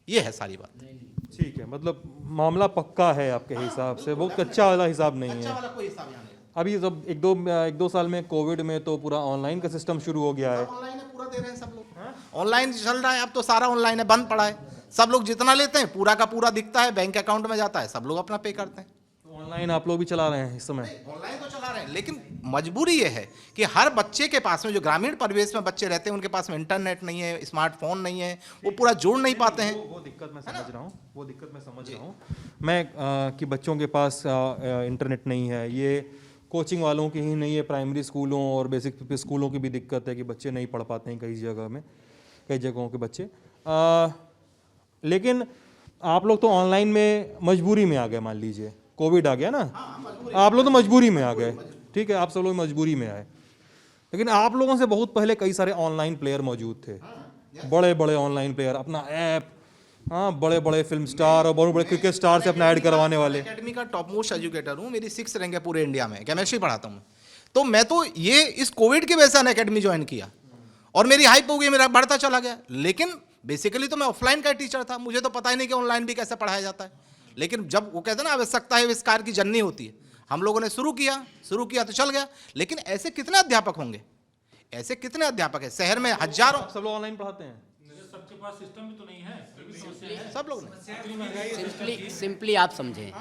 ये है सारी बात। ठीक है, मतलब मामला पक्का है आपके हिसाब से, वो कच्चा वाला हिसाब नहीं है। कोई हिसाब यहाँ नहीं। अभी जब एक दो साल में कोविड में तो पूरा ऑनलाइन का सिस्टम शुरू हो गया है। ऑनलाइन है, पूरा दे रहे हैं सब लोग, ऑनलाइन चल रहा है। अब तो सारा ऑनलाइन है, बंद पड़ा है। सब लोग जितना लेते हैं पूरा का पूरा दिखता है, बैंक अकाउंट में जाता है, सब लोग अपना पे करते हैं। ऑनलाइन आप लोग भी चला रहे हैं इस समय? ऑनलाइन तो चला रहे हैं, लेकिन मजबूरी ये है कि हर बच्चे के पास में, जो ग्रामीण परिवेश में बच्चे रहते हैं, उनके पास में इंटरनेट नहीं है, स्मार्टफोन नहीं है, वो पूरा जोड़ नहीं पाते हैं। वो दिक्कत मैं समझ रहा हूँ, वो दिक्कत मैं समझ रहा हूँ मैं कि बच्चों के पास इंटरनेट नहीं है। ये कोचिंग वालों की ही नहीं है, प्राइमरी स्कूलों और बेसिक स्कूलों की भी दिक्कत है कि बच्चे नहीं पढ़ पाते हैं कई जगहों के बच्चे। लेकिन आप लोग तो ऑनलाइन में मजबूरी में आ गए, मान लीजिए कोविड आ गया ना, आप लोग तो मजबूरी में आ गए, ठीक है, आप सब लोग मजबूरी में आए। लेकिन आप लोगों से बहुत पहले कई सारे ऑनलाइन प्लेयर मौजूद थे, बड़े बड़े ऑनलाइन प्लेयर, अपना ऐप, हाँ, बड़े बड़े फिल्म स्टार और बड़े बड़े क्रिकेट स्टार से अपना ऐड करवाने वाले। एकेडमी का टॉप मोस्ट एजुकेटर हूँ, मेरी 6 रैंक है पूरे इंडिया में, केमिस्ट्री पढ़ाता हूँ। तो मैं तो ये इस कोविड की वजह से अकेडमी ज्वाइन किया और मेरी हाइप हो गई, मेरा बढ़ता चला गया। लेकिन बेसिकली तो मैं ऑफलाइन का टीचर था, मुझे तो पता ही नहीं कि ऑनलाइन भी कैसे पढ़ाया जाता है। लेकिन जब वो कहते हैं ना आवश्यकता है आविष्कार की जननी होती है, हम लोगों ने शुरू किया तो चल गया। लेकिन ऐसे कितने अध्यापक होंगे, ऐसे कितने अध्यापक है शहर में, हजारों। सब लोग ऑनलाइन पढ़ाते हैं, सबके पास सिस्टम भी तो नहीं है, सब लोग नहीं। सिंपली आप समझें,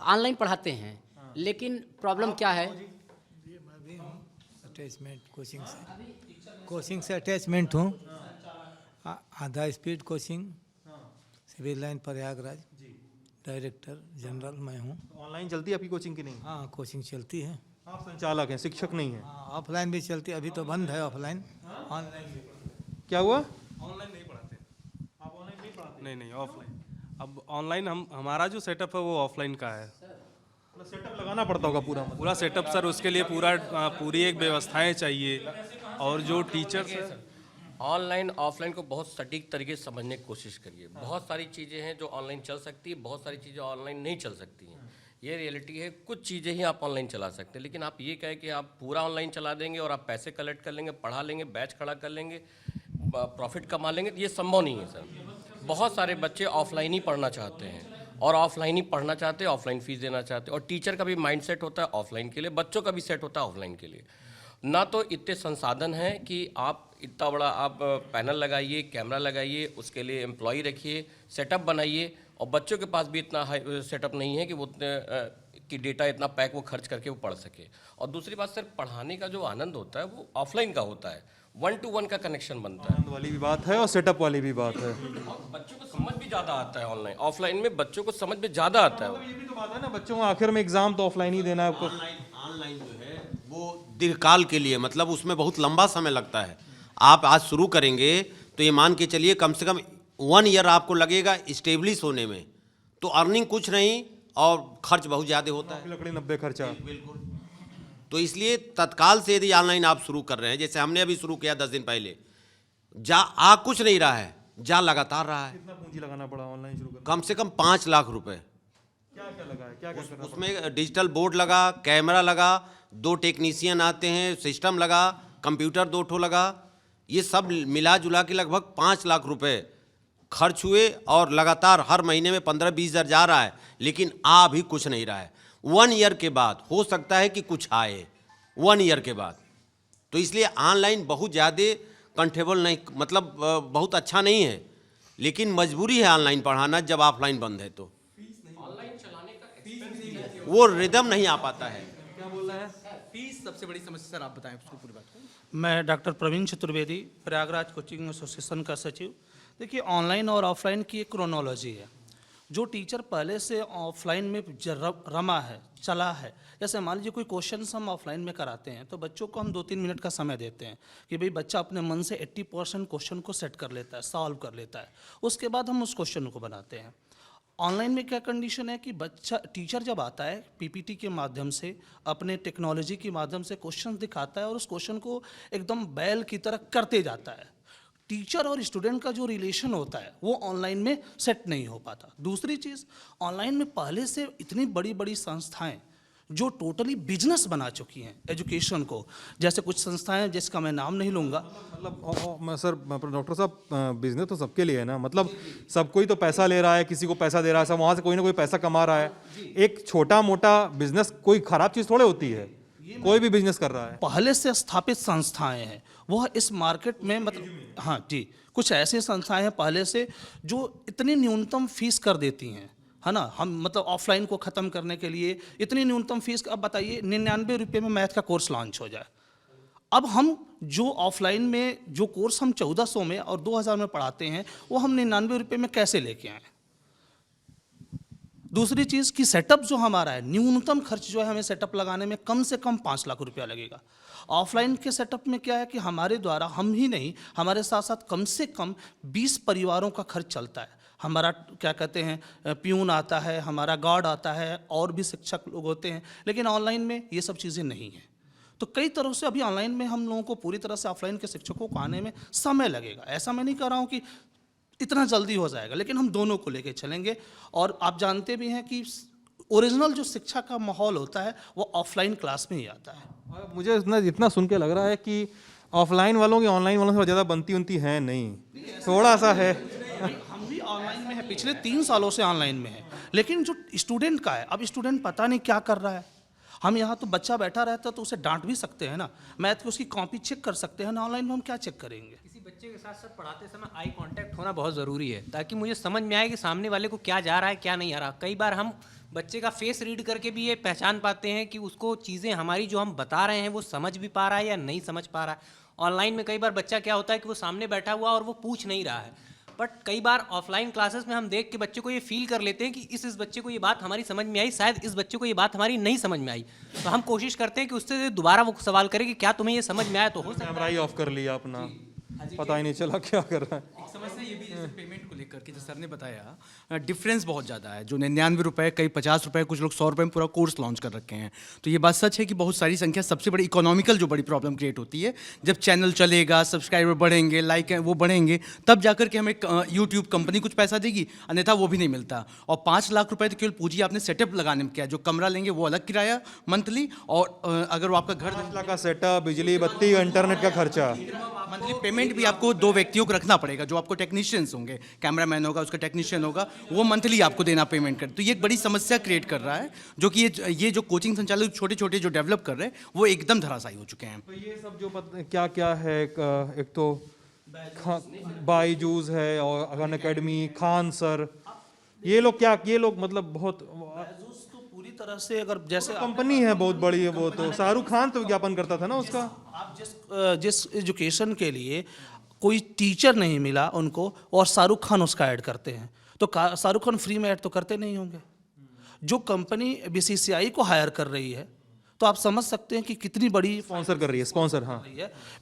ऑनलाइन पढ़ाते हैं, लेकिन प्रॉब्लम क्या है? मैं भी हूँ अटैचमेंट कोचिंग से अटैचमेंट हूँ, आधा speed coaching, civil line Prayagraj, director general मैं हूँ। ऑनलाइन चलती है आपकी कोचिंग की नहीं? हाँ, कोचिंग चलती है। आप संचालक हैं, शिक्षक नहीं हैं। हाँ, ऑफलाइन भी चलती है, अभी तो बंद है ऑफलाइन, ऑनलाइन भी। क्या हुआ? ऑनलाइन नहीं पढ़ाते। आप ऑनलाइन नहीं पढ़ाते? नहीं, ऑफलाइन। अब ऑनलाइन हमारा जो सेटअप है वो ऑफलाइन का है। सेटअप लगाना पड़ता होगा पूरा सेटअप सर, उसके लिए पूरी एक व्यवस्थाएं चाहिए। और जो टीचर्स है ऑनलाइन ऑफलाइन को बहुत सटीक तरीके से समझने की कोशिश करिए। बहुत सारी चीज़ें हैं जो ऑनलाइन चल सकती है, बहुत सारी चीज़ें ऑनलाइन नहीं चल सकती हैं। ये रियलिटी है। कुछ चीज़ें ही आप ऑनलाइन चला सकते हैं, लेकिन आप ये कहें कि आप पूरा ऑनलाइन चला देंगे और आप पैसे कलेक्ट कर लेंगे, पढ़ा लेंगे, बैच खड़ा कर लेंगे, प्रॉफिट कमा लेंगे, ये संभव नहीं है सर। बहुत सारे बच्चे ऑफलाइन ही पढ़ना चाहते हैं और ऑफलाइन ही पढ़ना चाहते हैं, ऑफलाइन फीस देना चाहते हैं। और टीचर का भी माइंड सेट होता है ऑफलाइन के लिए, बच्चों का भी सेट होता है ऑफलाइन के लिए। ना तो इतने संसाधन हैं कि आप इतना बड़ा आप पैनल लगाइए, कैमरा लगाइए, उसके लिए एम्प्लॉय रखिए, सेटअप बनाइए, और बच्चों के पास भी इतना हाई सेटअप नहीं है कि वो कि डेटा इतना पैक वो खर्च करके वो पढ़ सके। और दूसरी बात सर, पढ़ाने का जो आनंद होता है वो ऑफलाइन का होता है, 1-to-1 का कनेक्शन बनता है। वाली भी बात है और सेटअप वाली भी बात है। और बच्चों को समझ भी ज़्यादा आता है ऑनलाइन, ऑफलाइन में बच्चों को समझ में ज़्यादा आता है। ये भी तो बात है ना, बच्चों को आखिर में एग्जाम तो ऑफलाइन ही देना है आपको। ऑनलाइन जो है वो दीर्घकाल के लिए, मतलब उसमें बहुत लंबा समय लगता है। आप आज शुरू करेंगे तो ये मान के चलिए कम से कम 1 ईयर आपको लगेगा इस्टेब्लिश होने में। तो अर्निंग कुछ नहीं और खर्च बहुत ज़्यादा होता है। लकड़ी 90 खर्चा। बिल्कुल। तो इसलिए तत्काल से यदि ऑनलाइन आप शुरू कर रहे हैं, जैसे हमने अभी शुरू किया 10 दिन पहले, आ कुछ नहीं रहा है, जा लगातार रहा है। कितना पूंजी लगाना पड़ा ऑनलाइन शुरू करने? कम से कम 5 लाख रुपए। क्या क्या लगा है, क्या क्या करना पड़ा? उसमें डिजिटल बोर्ड लगा, कैमरा लगा, 2 टेक्नीशियन आते हैं, सिस्टम लगा, कंप्यूटर 2 ठो लगा, ये सब मिला जुला के लगभग 5 लाख रुपए खर्च हुए। और लगातार हर महीने में 15-20 हज़ार जा रहा है, लेकिन आ भी कुछ नहीं रहा है। 1 ईयर के बाद हो सकता है कि कुछ आए, 1 ईयर के बाद। तो इसलिए ऑनलाइन बहुत ज़्यादा कंफर्टेबल नहीं, मतलब बहुत अच्छा नहीं है, लेकिन मजबूरी है ऑनलाइन पढ़ाना जब ऑफलाइन बंद है। तो वो रिदम नहीं आ पाता है। क्या बोल रहा है? फीस सबसे बड़ी समस्या सर, आप बताएं उसको पूरी बात। मैं doctor Praveen Chaturvedi, Prayagraj coaching association का सचिव। देखिए, ऑनलाइन और ऑफलाइन की एक क्रोनोलॉजी है। जो टीचर पहले से ऑफलाइन में रमा है, चला है, जैसे मान लीजिए कोई क्वेश्चन हम ऑफलाइन में कराते हैं तो बच्चों को हम 2-3 मिनट का समय देते हैं कि भाई बच्चा अपने मन से 80% क्वेश्चन को सेट कर लेता है, सॉल्व कर लेता है, उसके बाद हम उस क्वेश्चन को बनाते हैं। ऑनलाइन में क्या कंडीशन है कि बच्चा, टीचर जब आता है पीपीटी के माध्यम से, अपने टेक्नोलॉजी के माध्यम से क्वेश्चन दिखाता है और उस क्वेश्चन को एकदम बैल की तरह करते जाता है। टीचर और स्टूडेंट का जो रिलेशन होता है वो ऑनलाइन में सेट नहीं हो पाता। दूसरी चीज़, ऑनलाइन में पहले से इतनी बड़ी बड़ी संस्थाएं जो टोटली बिजनेस बना चुकी हैं एजुकेशन को, जैसे कुछ संस्थाएं जिसका मैं नाम नहीं लूँगा। मतलब सर, डॉक्टर साहब, बिजनेस तो सबके लिए है ना, मतलब सब कोई तो पैसा ले रहा है, किसी को पैसा दे रहा है, सब वहाँ से कोई ना कोई पैसा कमा रहा है। एक छोटा मोटा बिजनेस कोई खराब चीज़ थोड़े होती है, कोई भी बिजनेस कर रहा है। पहले से स्थापित संस्थाएं हैं वह इस मार्केट में, मतलब हाँ जी, कुछ ऐसी संस्थाएं हैं पहले से जो इतनी न्यूनतम फीस कर देती हैं, है ना। हम मतलब ऑफलाइन को ख़त्म करने के लिए इतनी न्यूनतम फीस, अब बताइए 99 रुपये में मैथ का कोर्स लॉन्च हो जाए। अब हम जो ऑफलाइन में जो कोर्स हम 1400 में और 2000 में पढ़ाते हैं वो हम 99 रुपये में कैसे लेके आएँ। दूसरी चीज़ कि सेटअप जो हमारा है, न्यूनतम खर्च जो है हमें सेटअप लगाने में कम से कम 5 लाख रुपया लगेगा। ऑफलाइन के सेटअप में क्या है कि हमारे द्वारा, हम ही नहीं, हमारे साथ साथ कम से कम 20 परिवारों का खर्च चलता है। हमारा क्या कहते हैं, प्यून आता है, हमारा गार्ड आता है, और भी शिक्षक लोग होते हैं, लेकिन ऑनलाइन में ये सब चीज़ें नहीं हैं। तो कई तरह से अभी ऑनलाइन में हम लोगों को पूरी तरह से ऑफलाइन के शिक्षकों को आने में समय लगेगा। ऐसा मैं नहीं कह रहा हूँ कि इतना जल्दी हो जाएगा, लेकिन हम दोनों को लेके चलेंगे। और आप जानते भी हैं कि ओरिजिनल जो शिक्षा का माहौल होता है वो ऑफलाइन क्लास में ही आता है। मुझे इतना सुन के लग रहा है कि ऑफलाइन वालों की ऑनलाइन वालों से ज़्यादा बनती है नहीं, थोड़ा सा है। हम भी ऑनलाइन में है, पिछले 3 सालों से ऑनलाइन में है, लेकिन जो स्टूडेंट का है, अब स्टूडेंट पता नहीं क्या कर रहा है। हम यहाँ तो बच्चा बैठा रहता है तो उसे डांट भी सकते हैं ना, मैथ की उसकी कॉपी चेक कर सकते हैं ना, ऑनलाइन में हम क्या चेक करेंगे। किसी बच्चे के साथ साथ पढ़ाते समय आई कांटेक्ट होना बहुत ज़रूरी है, ताकि मुझे समझ में आए कि सामने वाले को क्या जा रहा है, क्या नहीं आ रहा। कई बार हम बच्चे का फेस रीड करके भी ये पहचान पाते हैं कि उसको चीज़ें हमारी जो हम बता रहे हैं वो समझ भी पा रहा है या नहीं समझ पा रहा है। ऑनलाइन में कई बार बच्चा क्या होता है कि वो सामने बैठा हुआ और वो पूछ नहीं रहा है, बट कई बार ऑफलाइन क्लासेस में हम देख के बच्चे को ये फील कर लेते हैं कि इस बच्चे को ये बात हमारी समझ में आई, शायद इस बच्चे को ये बात हमारी नहीं समझ में आई, तो हम कोशिश करते हैं कि उससे दोबारा वो सवाल करें कि क्या तुम्हें ये समझ में आया, तो हो सकता कैमरा ही ऑफ कर लिया अपना, पता ही नहीं चला क्या कर रहा है। एक समस्या ये भी जैसे पेमेंट को लेकर के, जैसे सर ने बताया डिफरेंस बहुत ज़्यादा है, जो 99 रुपये, कई 50 रुपये, कुछ लोग 100 रुपये में पूरा कोर्स लॉन्च कर रखे हैं। तो ये बात सच है कि बहुत सारी संख्या, सबसे बड़ी इकोनॉमिकल जो बड़ी प्रॉब्लम क्रिएट होती है, जब चैनल चलेगा, सब्सक्राइबर बढ़ेंगे, लाइक वो बढ़ेंगे, तब जाकर के हमें यूट्यूब कंपनी कुछ पैसा देगी, अन्यथा वो भी नहीं मिलता। और 5 लाख रुपये तो केवल पूंजी आपने सेटअप लगाने में किया, जो कमरा लेंगे वो अलग किराया मंथली, और अगर वो आपका घर 5 लाख का सेटअप, बिजली बत्ती, इंटरनेट का खर्चा, मंथली पेमेंट भी आपको 2 व्यक्तियों को रखना पड़ेगा, जो आपको टेक्नीशियंस होंगे, कैमरामैन होगा, उसका टेक्नीशियन होगा, वो मंथली आपको देना पेमेंट कर। तो ये एक बड़ी समस्या क्रिएट कर रहा है, जो कि ये जो कोचिंग संचालक छोटे छोटे जो डेवलप कर रहे हैं, वो एकदम धराशायी हो चुके हैं। तो ये सब जो क्या क्या है, एक तो बायजूस है और अगन अकेडमी, खान सर, ये लोग मतलब बहुत तो पूरी तरह से, अगर जैसे कंपनी है बहुत बड़ी है वो, तो शाहरुख खान तो विज्ञापन करता था ना उसका। आप जिस एजुकेशन के लिए कोई टीचर नहीं मिला उनको, और शाहरुख खान उसका ऐड करते हैं, तो शाहरुख खान फ्री में ऐड तो करते नहीं होंगे। जो कंपनी बीसीसीआई को हायर कर रही है, तो आप समझ सकते हैं कि कितनी बड़ी स्पॉन्सर कर रही है, स्पॉन्सर, हाँ,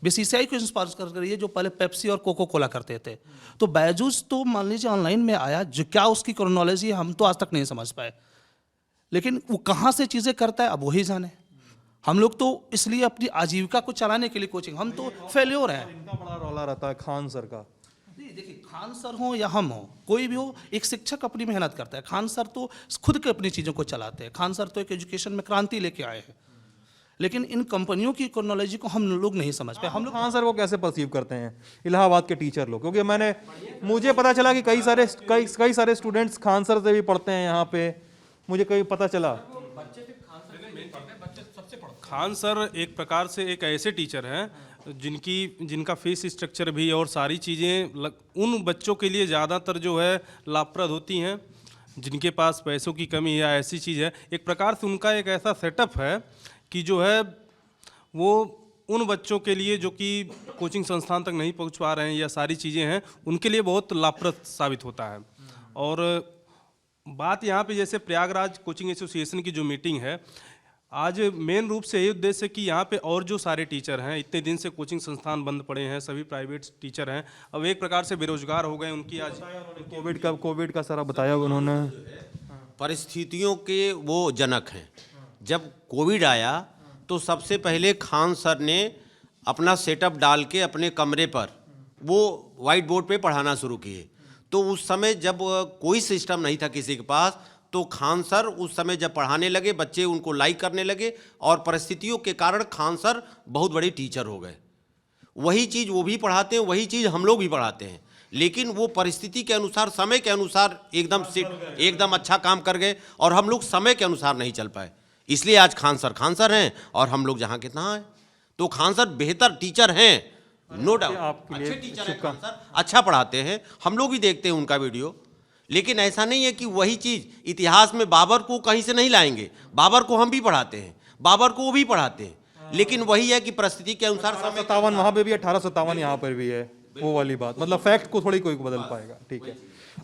बीसीसीआई को स्पॉन्सर कर रही है, जो पहले पेप्सी और कोको कोला करते थे। तो बायजूस तो मान लीजिए ऑनलाइन में आया, जो क्या उसकी क्रोनोलॉजी हम तो आज तक नहीं समझ पाए, लेकिन वो कहाँ से चीज़ें करता है अब वही जाने। हम लोग तो इसलिए अपनी आजीविका को चलाने के लिए कोचिंग, हम तो फेल्योर हैं। इनका बड़ा रौला रहता है खान सर का। नहीं, देखिए, खान सर हो या हम हो, कोई भी हो, एक शिक्षक अपनी मेहनत करता है। खान सर तो खुद के अपनी चीज़ों को चलाते हैं, खान सर तो एक एजुकेशन में क्रांति लेके आए हैं, लेकिन इन कंपनियों की क्रोनोलॉजी को हम लोग नहीं समझ पाए। हम लोग खान सर को कैसे परसीव करते हैं इलाहाबाद के टीचर लोग, क्योंकि मुझे पता चला कि कई सारे स्टूडेंट्स खान सर से भी पढ़ते हैं यहाँ पे, मुझे कहीं पता चला। खान सर एक प्रकार से एक ऐसे टीचर हैं जिनका फीस स्ट्रक्चर भी और सारी चीज़ें उन बच्चों के लिए ज़्यादातर जो है लाभप्रद होती हैं जिनके पास पैसों की कमी या ऐसी चीज़ है। एक प्रकार से उनका एक ऐसा सेटअप है कि जो है वो उन बच्चों के लिए जो कि कोचिंग संस्थान तक नहीं पहुंच पा रहे हैं या सारी चीज़ें हैं, उनके लिए बहुत लाभप्रद साबित होता है। और बात यहाँ पे जैसे प्रयागराज कोचिंग एसोसिएशन की जो मीटिंग है, आज मेन रूप से यही उद्देश्य है कि यहाँ पे और जो सारे टीचर हैं, इतने दिन से कोचिंग संस्थान बंद पड़े हैं, सभी प्राइवेट टीचर हैं, अब एक प्रकार से बेरोजगार हो गए, उनकी आज कोविड का सारा बताया उन्होंने। परिस्थितियों के वो जनक हैं। जब कोविड आया तो सबसे पहले खान सर ने अपना सेटअप डाल के अपने कमरे पर वो वाइट बोर्ड पे पढ़ाना शुरू किए। तो उस समय जब कोई सिस्टम नहीं था किसी के पास, तो खान सर उस समय जब पढ़ाने लगे, बच्चे उनको लाइक करने लगे, और परिस्थितियों के कारण खान सर बहुत बड़े टीचर हो गए। वही चीज़ वो भी पढ़ाते हैं, वही चीज़ हम लोग भी पढ़ाते हैं, लेकिन वो परिस्थिति के अनुसार, समय के अनुसार एकदम अच्छा काम कर गए, और हम लोग समय के अनुसार नहीं चल पाए। इसलिए आज खान सर हैं, और हम लोग जहाँ कितना हैं। तो खान सर बेहतर टीचर हैं, नो डाउट, अच्छे टीचर हैं खान सर, अच्छा पढ़ाते हैं, हम लोग भी देखते हैं उनका वीडियो। लेकिन ऐसा नहीं है कि वही चीज़ इतिहास में बाबर को कहीं से नहीं लाएंगे। बाबर को हम भी पढ़ाते हैं, बाबर को वो भी पढ़ाते हैं, लेकिन वही है कि परिस्थिति के अनुसार 1857 वहाँ पे भी, 1857 यहाँ पर भी है, वो वाली बात, मतलब फैक्ट को थोड़ी कोई बदल पाएगा। ठीक है,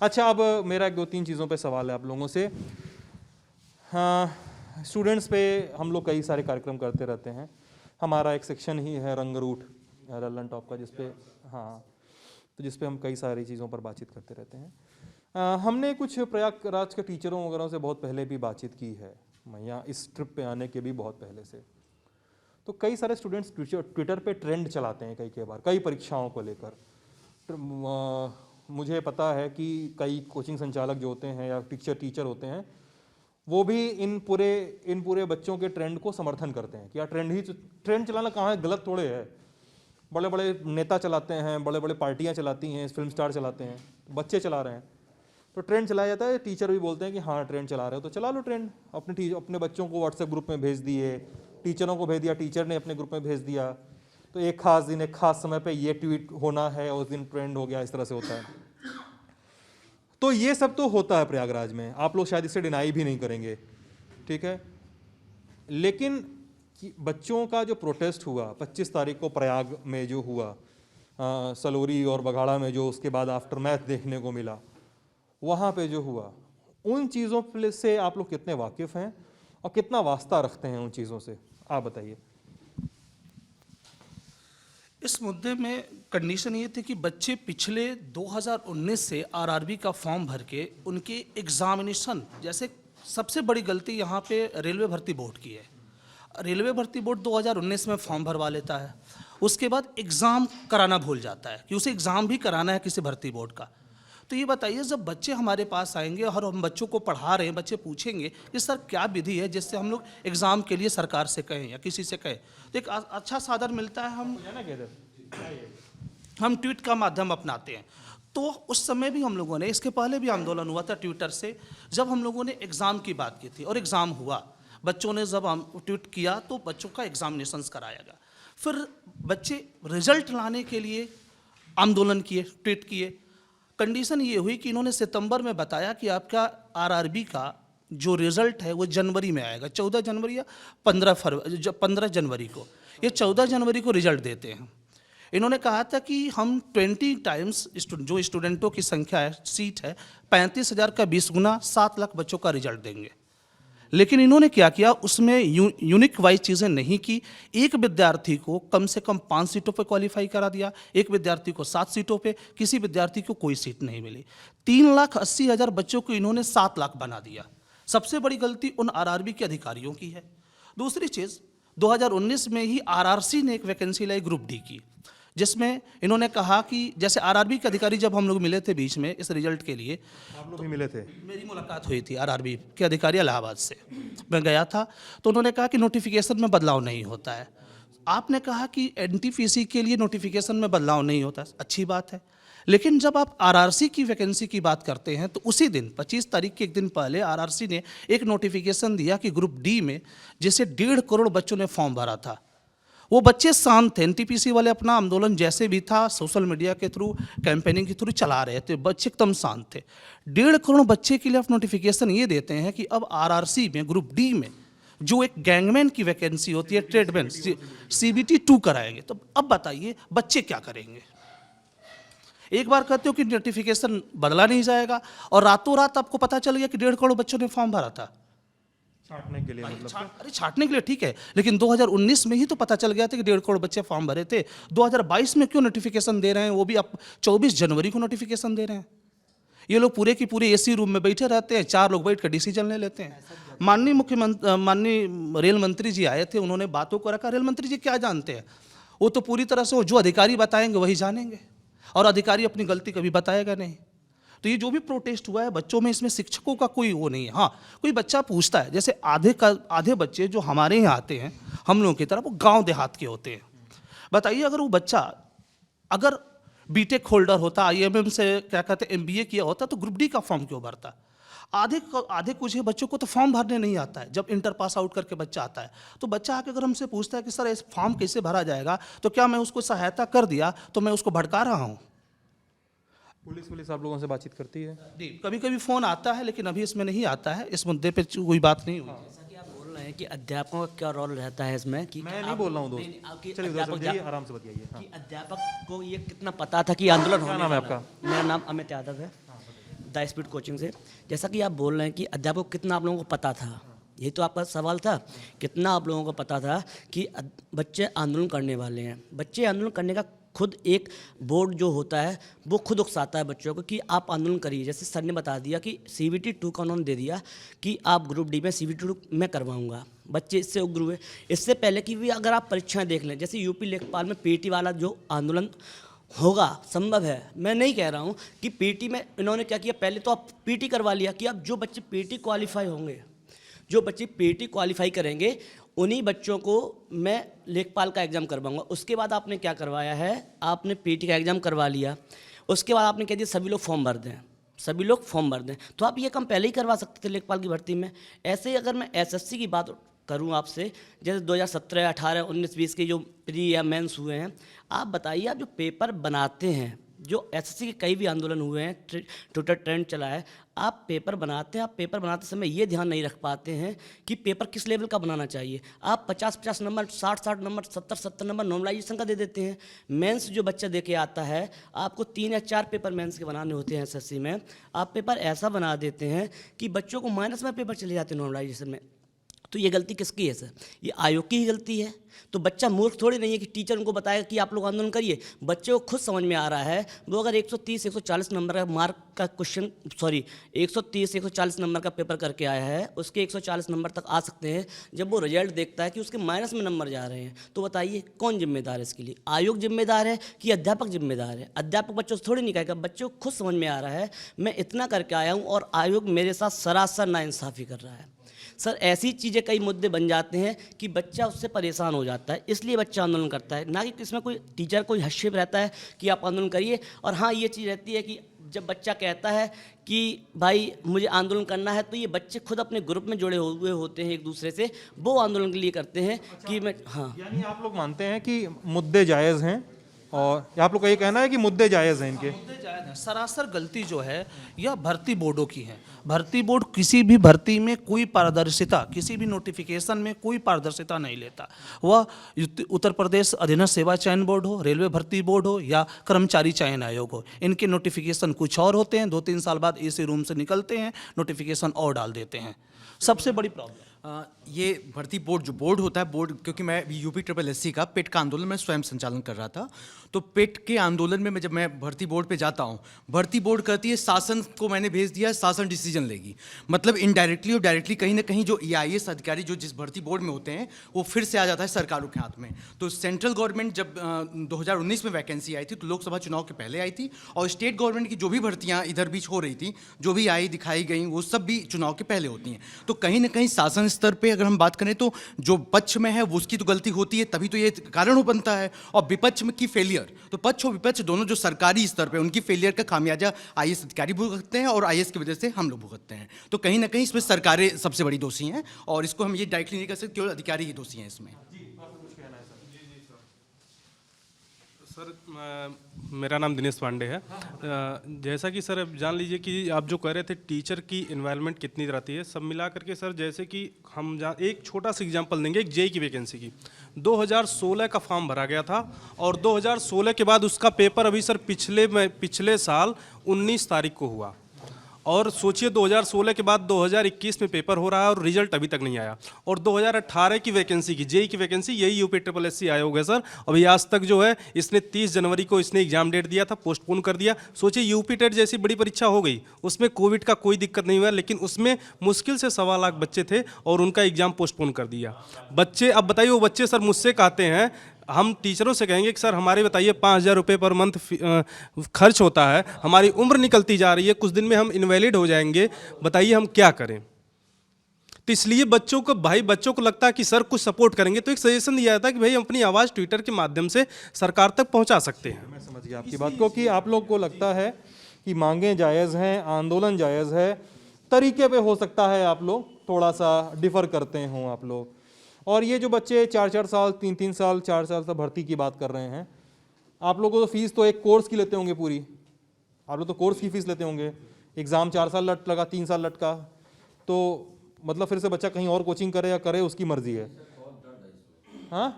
अच्छा, अब मेरा 2-3 चीज़ों पे सवाल है आप लोगों से। हाँ, स्टूडेंट्स पे हम लोग कई सारे कार्यक्रम करते रहते हैं। हमारा एक सेक्शन ही है रंगरूट लल्लन टॉप का, जिसपे तो जिसपे हम कई सारी चीज़ों पर बातचीत करते रहते हैं। हमने कुछ प्रयागराज के टीचरों वगैरह से बहुत पहले भी बातचीत की है, मैं यहाँ इस ट्रिप पे आने के भी बहुत पहले से। तो कई सारे स्टूडेंट्स ट्विटर पे ट्रेंड चलाते हैं कई बार, कई परीक्षाओं को लेकर। मुझे पता है कि कई कोचिंग संचालक जो होते हैं या टीचर होते हैं, वो भी इन पूरे बच्चों के ट्रेंड को समर्थन करते हैं कि यार ट्रेंड चलाना कहाँ है, गलत थोड़े है। बड़े बड़े नेता चलाते हैं, बड़े बड़े पार्टियाँ चलाती हैं, फिल्म स्टार चलाते हैं, बच्चे चला रहे हैं, तो ट्रेंड चलाया जाता है। टीचर भी बोलते हैं कि हाँ ट्रेंड चला रहे हो तो चला लो ट्रेंड। अपने बच्चों को व्हाट्सएप ग्रुप में भेज दिए, टीचरों को भेज दिया, टीचर ने अपने ग्रुप में भेज दिया, तो एक खास दिन, एक खास समय पे ये ट्वीट होना है, उस दिन ट्रेंड हो गया, इस तरह से होता है। तो ये सब तो होता है प्रयागराज में, आप लोग शायद इसे डिनाई भी नहीं करेंगे, ठीक है। लेकिन बच्चों का जो प्रोटेस्ट हुआ 25 तारीख को प्रयाग में जो हुआ, सलोरी और बघाड़ा में जो उसके बाद आफ्टर मैथ देखने को मिला, वहाँ पे जो हुआ, उन चीज़ों से आप लोग कितने वाकिफ़ हैं और कितना वास्ता रखते हैं उन चीज़ों से, आप बताइए। इस मुद्दे में कंडीशन ये थी कि बच्चे पिछले 2019 से आरआरबी का फॉर्म भर के उनके एग्जामिनेशन, जैसे सबसे बड़ी गलती यहाँ पे रेलवे भर्ती बोर्ड की है। रेलवे भर्ती बोर्ड 2019 में फॉर्म भरवा लेता है, उसके बाद एग्ज़ाम कराना भूल जाता है कि उसे एग्ज़ाम भी कराना है किसी भर्ती बोर्ड का। तो ये बताइए, जब बच्चे हमारे पास आएंगे और हम बच्चों को पढ़ा रहे हैं, बच्चे पूछेंगे कि सर क्या विधि है जिससे हम लोग एग्ज़ाम के लिए सरकार से कहें या किसी से कहें, तो एक अच्छा साधन मिलता है, हम ट्वीट का माध्यम अपनाते हैं। तो उस समय भी हम लोगों ने, इसके पहले भी आंदोलन हुआ था ट्विटर से, जब हम लोगों ने एग्ज़ाम की बात की थी और एग्ज़ाम हुआ, बच्चों ने जब हम ट्वीट किया तो बच्चों का एग्जामिनेशंस कराया गया। फिर बच्चे रिजल्ट लाने के लिए आंदोलन किए, ट्वीट किए। कंडीशन ये हुई कि इन्होंने सितंबर में बताया कि आपका आरआरबी का जो रिज़ल्ट है वो जनवरी में आएगा, 14 जनवरी या 15 जनवरी को, ये 14 जनवरी को रिजल्ट देते हैं। इन्होंने कहा था कि हम 20 टाइम्स जो स्टूडेंटों की संख्या है, सीट है 35,000 का 20 गुना 7 लाख बच्चों का रिजल्ट देंगे। लेकिन इन्होंने क्या किया, उसमें यूनिक वाइज चीज़ें नहीं की। एक विद्यार्थी को कम से कम 5 सीटों पे क्वालिफाई करा दिया, एक विद्यार्थी को 7 सीटों पे, किसी विद्यार्थी को कोई सीट नहीं मिली। 3,80,000 बच्चों को इन्होंने 7 लाख बना दिया। सबसे बड़ी गलती उन आरआरबी के अधिकारियों की है। दूसरी चीज़, 2019 में ही आरआरसी ने एक वैकेंसी लाई ग्रुप डी की, जिसमें इन्होंने कहा कि जैसे आरआरबी के अधिकारी, जब हम लोग मिले थे बीच में इस रिजल्ट के लिए, आप लोग भी मिले थे? मेरी मुलाकात हुई थी आरआरबी के अधिकारी इलाहाबाद से, मैं गया था, तो उन्होंने कहा कि नोटिफिकेशन में बदलाव नहीं होता है। आपने कहा कि एनटीपीसी के लिए नोटिफिकेशन में बदलाव नहीं होता, अच्छी बात है, लेकिन जब आप आरआरसी की वैकेंसी की बात करते हैं तो उसी दिन 25 तारीख के एक दिन पहले आरआरसी ने एक नोटिफिकेशन दिया कि ग्रुप डी में, जिसे 1.5 करोड़ बच्चों ने फॉर्म भरा था, वो बच्चे शांत थे। एनटीपीसी वाले अपना आंदोलन जैसे भी था सोशल मीडिया के थ्रू, कैंपेनिंग के थ्रू चला रहे थे, बच्चे एकदम शांत थे। 1.5 करोड़ बच्चे के लिए आप नोटिफिकेशन ये देते हैं कि अब आरआरसी में ग्रुप डी में जो एक गैंगमैन की वैकेंसी होती है, ट्रेडमैन, CBT 2 कराएंगे। तो अब बताइए बच्चे क्या करेंगे? एक बार कहते हो कि नोटिफिकेशन बदला नहीं जाएगा और रातों रात आपको पता चल गया कि 1.5 करोड़ बच्चों ने फॉर्म भरा था। छांटने के लिए मतलब? अरे छांटने के लिए ठीक है, लेकिन 2019 में ही तो पता चल गया था कि 1.5 करोड़ बच्चे फॉर्म भरे थे। 2022 में क्यों नोटिफिकेशन दे रहे हैं, वो भी आप 24 जनवरी को नोटिफिकेशन दे रहे हैं? ये लोग पूरे की पूरे AC रूम में बैठे रहते हैं, 4 लोग बैठ कर डिसीजन ले लेते हैं। माननीय रेल मंत्री जी आए थे, उन्होंने बातों को रखा। रेल मंत्री जी क्या जानते हैं? वो तो पूरी तरह से जो अधिकारी बताएंगे वही जानेंगे, और अधिकारी अपनी गलती कभी बताएगा नहीं। तो ये जो भी प्रोटेस्ट हुआ है बच्चों में, इसमें शिक्षकों का कोई वो नहीं है। हाँ, कोई बच्चा पूछता है, जैसे आधे बच्चे जो हमारे यहाँ आते हैं हम लोगों की तरफ, वो गांव देहात के होते हैं। बताइए, अगर वो बच्चा अगर बीटेक होल्डर होता, IIM से क्या कहते हैं MBA किया होता, तो ग्रुप डी का फॉर्म क्यों भरता? आधे कुछ बच्चों को तो फॉर्म भरने नहीं आता है। जब इंटर पास आउट करके बच्चा आता है तो बच्चा आके अगर हमसे पूछता है कि सर इस फॉर्म कैसे भरा जाएगा, तो क्या मैं उसको सहायता कर दिया तो मैं उसको भड़का रहा हूँ? पुलिस आप लोगों से बातचीत करती है? जी, कभी कभी फ़ोन आता है, लेकिन अभी इसमें नहीं आता है। इस मुद्दे पे कोई बात नहीं हुई। जैसा कि आप बोल रहे हैं कि अध्यापकों का क्या रोल रहता है इसमें, कि मैं नहीं बोल रहा हूँ दोस्त, चलिए उधर से जाइए, आराम से बताइए। कि अध्यापक को ये कितना पता था कि आंदोलन होने क्या नाम है वाला आपका? मेरा नाम अमित यादव है, द स्पीड कोचिंग से। जैसा कि आप बोल रहे हैं कि अध्यापक को कितना आप लोगों को पता था, यही तो आपका सवाल था, कितना आप लोगों को पता था कि बच्चे आंदोलन करने वाले हैं। बच्चे आंदोलन करने का खुद एक बोर्ड जो होता है वो खुद उकसाता है बच्चों को कि आप आंदोलन करिए। जैसे सर ने बता दिया कि CBT 2 का उन्होंने दे दिया कि आप ग्रुप डी में CBT 2 मैं करवाऊंगा, बच्चे इससे उग्र हुए। इससे पहले कि भी अगर आप परीक्षाएं देख लें, जैसे यूपी लेखपाल में PET वाला जो आंदोलन होगा, संभव है, मैं नहीं कह रहा हूँ कि PET में इन्होंने क्या किया, पहले तो आप PET करवा लिया कि अब जो बच्चे PET क्वालिफाई होंगे, जो बच्चे PET क्वालिफाई करेंगे, उन्हीं बच्चों को मैं लेखपाल का एग्ज़ाम करवाऊंगा। उसके बाद आपने क्या करवाया है, आपने PET का एग्ज़ाम करवा लिया, उसके बाद आपने कह दिया सभी लोग फॉर्म भर दें, सभी लोग फॉर्म भर दें। तो आप ये काम पहले ही करवा सकते थे लेखपाल की भर्ती में। ऐसे ही अगर मैं SSC की बात करूं आपसे, जैसे 2017, 18, 19, 20 के जो प्री या मेंस हुए हैं, आप बताइए, आप जो पेपर बनाते हैं, जो एसएससी के कई भी आंदोलन हुए हैं, ट्विटर ट्रेंड चला है, आप पेपर बनाते हैं, आप पेपर बनाते समय ये ध्यान नहीं रख पाते हैं कि पेपर किस लेवल का बनाना चाहिए। आप 50-50 नंबर, 60-60 नंबर, 70-70 नंबर नॉर्मलाइजेशन का दे देते हैं। मेंस जो बच्चा दे के आता है, आपको 3 या 4 पेपर मेंस के बनाने होते हैं एसएससी में, आप पेपर ऐसा बना देते हैं कि बच्चों को माइनस में पेपर चले जाते हैं नॉर्मलाइजेशन में। तो ये गलती किसकी है सर? ये आयोग की ही गलती है। तो बच्चा मूर्ख थोड़ी नहीं है कि टीचर उनको बताएगा कि आप लोग आंदोलन करिए। बच्चे को खुद समझ में आ रहा है, वो अगर 130-140 नंबर का मार्क का क्वेश्चन 130-140 नंबर का पेपर करके आया है, उसके 140 नंबर तक आ सकते हैं। जब वो रिजल्ट देखता है कि उसके माइनस में नंबर जा रहे हैं, तो बताइए कौन जिम्मेदार है इसके लिए? आयोग जिम्मेदार है कि अध्यापक जिम्मेदार है? अध्यापक बच्चों से थोड़ी नहीं कहेगा, बच्चों को खुद समझ में आ रहा है मैं इतना करके आया हूँ और आयोग मेरे साथ सरासर नाइंसाफ़ी कर रहा है। सर ऐसी चीज़ें कई मुद्दे बन जाते हैं कि बच्चा उससे परेशान हो जाता है, इसलिए बच्चा आंदोलन करता है, ना कि इसमें कोई टीचर कोई हस्तक्षेप रहता है कि आप आंदोलन करिए। और हाँ, ये चीज़ रहती है कि जब बच्चा कहता है कि भाई मुझे आंदोलन करना है, तो ये बच्चे खुद अपने ग्रुप में जुड़े हुए होते हैं एक दूसरे से, वो आंदोलन के लिए करते हैं कि मैं हाँ। यानी आप लोग मानते हैं कि मुद्दे जायज़ हैं, और आप लोग का ये कहना है कि मुद्दे जायज़ हैं इनके? मुद्दे जायज़ हैं। सरासर गलती जो है यह भर्ती बोर्डों की है। भर्ती बोर्ड किसी भी भर्ती में कोई पारदर्शिता, किसी भी नोटिफिकेशन में कोई पारदर्शिता नहीं लेता। वह उत्तर प्रदेश अधीनस्थ सेवा चयन बोर्ड हो, रेलवे भर्ती बोर्ड हो या कर्मचारी चयन आयोग हो, इनके नोटिफिकेशन कुछ और होते हैं। 2-3 साल बाद एसी रूम से निकलते हैं, नोटिफिकेशन और डाल देते हैं। सबसे बड़ी प्रॉब्लम ये भर्ती बोर्ड जो बोर्ड होता है, बोर्ड क्योंकि मैं UPSSC का पेट का आंदोलन मैं स्वयं संचालन कर रहा था, तो पेट के आंदोलन में जब मैं भर्ती बोर्ड पे जाता हूँ, भर्ती बोर्ड कहती है शासन को मैंने भेज दिया, शासन डिसीजन लेगी। मतलब इनडायरेक्टली और डायरेक्टली कहीं ना कहीं जो EIS अधिकारी जो जिस भर्ती बोर्ड में होते हैं, वो फिर से आ जाता है सरकारों के हाथ में। तो सेंट्रल गवर्नमेंट जब 2019 में वैकेंसी आई थी, तो लोकसभा चुनाव के पहले आई थी, और स्टेट गवर्नमेंट की जो भी भर्तियाँ इधर बीच हो रही थी, जो भी आई दिखाई गई, वो सब भी चुनाव के पहले होती हैं। तो कहीं ना कहीं शासन स्तर पे अगर हम बात करें तो जो पक्ष में है वो उसकी तो गलती होती है, तभी तो ये कारण बनता है। और विपक्ष में की फेलियर, तो पक्ष और विपक्ष दोनों जो सरकारी स्तर पे उनकी फेलियर का खामियाजा IAS अधिकारी भुगतते हैं, और IAS की वजह से हम लोग भुगतते हैं। तो कहीं ना कहीं इसमें सरकारें सबसे बड़ी दोषी हैं, और इसको हम ये डायरेक्टली नहीं कर सकते, केवल अधिकारी ही दोषी हैं इसमें। सर मेरा नाम दिनेश पांडे है। जैसा कि सर अब जान लीजिए कि आप जो कह रहे थे टीचर की इन्वायरमेंट कितनी रहती है, सब मिला करके सर, जैसे कि हम एक छोटा सा एग्जांपल देंगे, एक JEE की वैकेंसी की 2016 का फॉर्म भरा गया था, और 2016 के बाद उसका पेपर अभी सर पिछले साल 19 तारीख को हुआ। और सोचिए 2016 के बाद 2021 में पेपर हो रहा है और रिजल्ट अभी तक नहीं आया। और 2018 की वैकेंसी की JEE की वैकेंसी, यही UPSSC आयोग है सर, अभी आज तक जो है इसने 30 जनवरी को इसने एग्जाम डेट दिया था, पोस्टपोन कर दिया। सोचिए UP टेट जैसी बड़ी परीक्षा हो गई, उसमें कोविड का कोई दिक्कत नहीं हुआ, लेकिन उसमें मुश्किल से 1.25 लाख बच्चे थे और उनका एग्जाम पोस्टपोन कर दिया। बच्चे, अब बताइए वो बच्चे सर मुझसे कहते हैं, हम टीचरों से कहेंगे कि सर हमारे बताइए 5,000 रुपये पर मंथ खर्च होता है, हमारी उम्र निकलती जा रही है, कुछ दिन में हम इनवैलिड हो जाएंगे, बताइए हम क्या करें। तो इसलिए बच्चों को लगता है कि सर कुछ सपोर्ट करेंगे, तो एक सजेशन दिया जाता है कि भाई हम अपनी आवाज़ ट्विटर के माध्यम से सरकार तक पहुंचा सकते हैं। मैं समझ गया आपकी बात को कि आप लोग को लगता है कि मांगें जायज़ हैं, आंदोलन जायज़ है, तरीके पे हो सकता है आप लोग थोड़ा सा डिफ़र करते हों आप लोग। और ये जो बच्चे 4-4 साल, 3-3 साल, 4 साल से भर्ती की बात कर रहे हैं, आप लोगों को तो फीस तो एक कोर्स की लेते होंगे पूरी, आप लोग तो कोर्स की फीस लेते होंगे। एग्ज़ाम 4 साल लगा, 3 साल लटका, तो मतलब फिर से बच्चा कहीं और कोचिंग करे या करे, उसकी मर्जी है। हाँ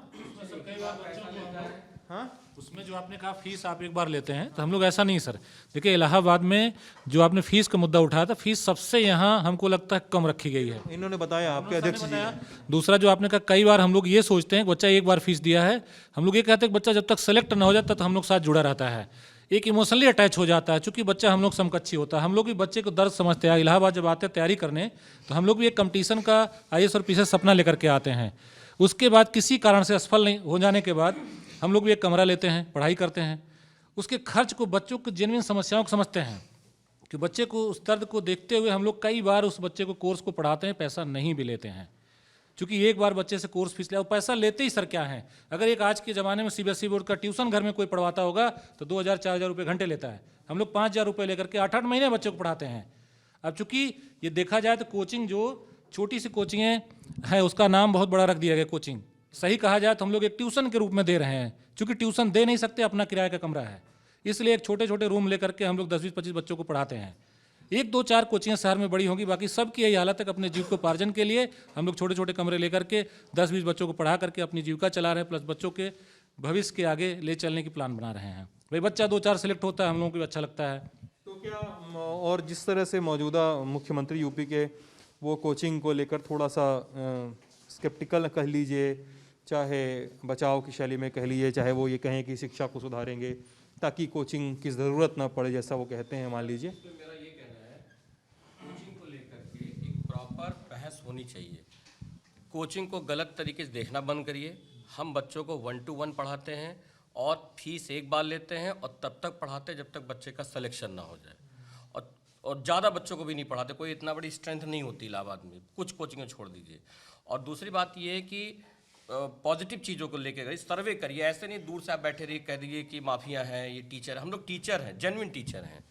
हाँ, उसमें जो आपने कहा फीस आप एक बार लेते हैं, तो हम लोग ऐसा नहीं सर। देखिए इलाहाबाद में जो आपने फीस का मुद्दा उठाया था, फीस सबसे यहाँ हमको लगता है कम रखी गई है। इन्होंने बताया, आपके अध्यक्ष जी। दूसरा जो आपने कहा, कई बार हम लोग ये सोचते हैं बच्चा एक बार फीस दिया है, हम लोग ये कहते हैं कि बच्चा जब तक सेलेक्ट ना हो जाता तो हम लोग साथ जुड़ा रहता है, एक इमोशनली अटैच हो जाता है, चूंकि बच्चा हम लोग समकक्षी होता है। हम लोग भी बच्चे को दर्द समझते हैं। इलाहाबाद जब आते हैं तैयारी करने, तो हम लोग भी एक कंपटीशन का IAS और PCS सपना लेकर के आते हैं। उसके बाद किसी कारण से असफल नहीं हो जाने के बाद हम लोग भी एक कमरा लेते हैं, पढ़ाई करते हैं, उसके खर्च को, बच्चों की जेन्युइन समस्याओं को समझते हैं कि बच्चे को उस दर्द को देखते हुए हम लोग कई बार उस बच्चे को कोर्स को पढ़ाते हैं, पैसा नहीं भी लेते हैं। क्योंकि एक बार बच्चे से कोर्स फीस लिया, वो पैसा लेते ही सर क्या है, अगर एक आज के ज़माने में CBSE बोर्ड का ट्यूशन घर में कोई पढ़वाता होगा तो 2,000-4,000 रुपये घंटे लेता है। हम लोग 5,000 रुपये लेकर के 8-8 महीने बच्चे को पढ़ाते हैं। अब चूँकि ये देखा जाए तो कोचिंग जो छोटी सी कोचिंगें हैं, उसका नाम बहुत बड़ा रख दिया गया कोचिंग। सही कहा जाए तो हम लोग एक ट्यूशन के रूप में दे रहे हैं, क्योंकि ट्यूशन दे नहीं सकते, अपना किराए का कमरा है। इसलिए एक छोटे छोटे रूम लेकर के हम लोग 10-20-25 बच्चों को पढ़ाते हैं। 1-2-4 कोचिंग शहर में बड़ी होंगी, बाकी सबकी यही हालत है कि अपने जीविकोपार्जन के लिए हम लोग छोटे छोटे कमरे लेकर के 10-20 बच्चों को पढ़ा करके अपनी जीविका चला रहे हैं, प्लस बच्चों के भविष्य के आगे ले चलने की प्लान बना रहे हैं। भाई बच्चा 2-4 सेलेक्ट होता है, हम लोगों को भी अच्छा लगता है। तो क्या और जिस तरह से मौजूदा मुख्यमंत्री यूपी के वो कोचिंग को लेकर थोड़ा सा स्केप्टिकल कह लीजिए, चाहे बचाव की शैली में कह लीजिए, चाहे वो ये कहें कि शिक्षा को सुधारेंगे ताकि कोचिंग की ज़रूरत ना पड़े, जैसा वो कहते हैं, मान लीजिए। मेरा ये कहना है, कोचिंग को लेकर के एक प्रॉपर बहस होनी चाहिए। कोचिंग को गलत तरीके से देखना बंद करिए। हम बच्चों को 1-to-1 पढ़ाते हैं और फीस एक बार लेते हैं और तब तक पढ़ाते हैं जब तक बच्चे का सिलेक्शन ना हो जाए, और ज़्यादा बच्चों को भी नहीं पढ़ाते। कोई इतना बड़ी स्ट्रेंथ नहीं होती इलाहाबाद में, कुछ कोचिंगें छोड़ दीजिए। और दूसरी बात ये है कि पॉजिटिव चीज़ों को लेकर करिए, सर्वे करिए। ऐसे नहीं दूर से आप बैठे रहिए कह दीजिए कि माफिया हैं, ये टीचर है। हम लोग टीचर हैं, जेन्युइन टीचर हैं,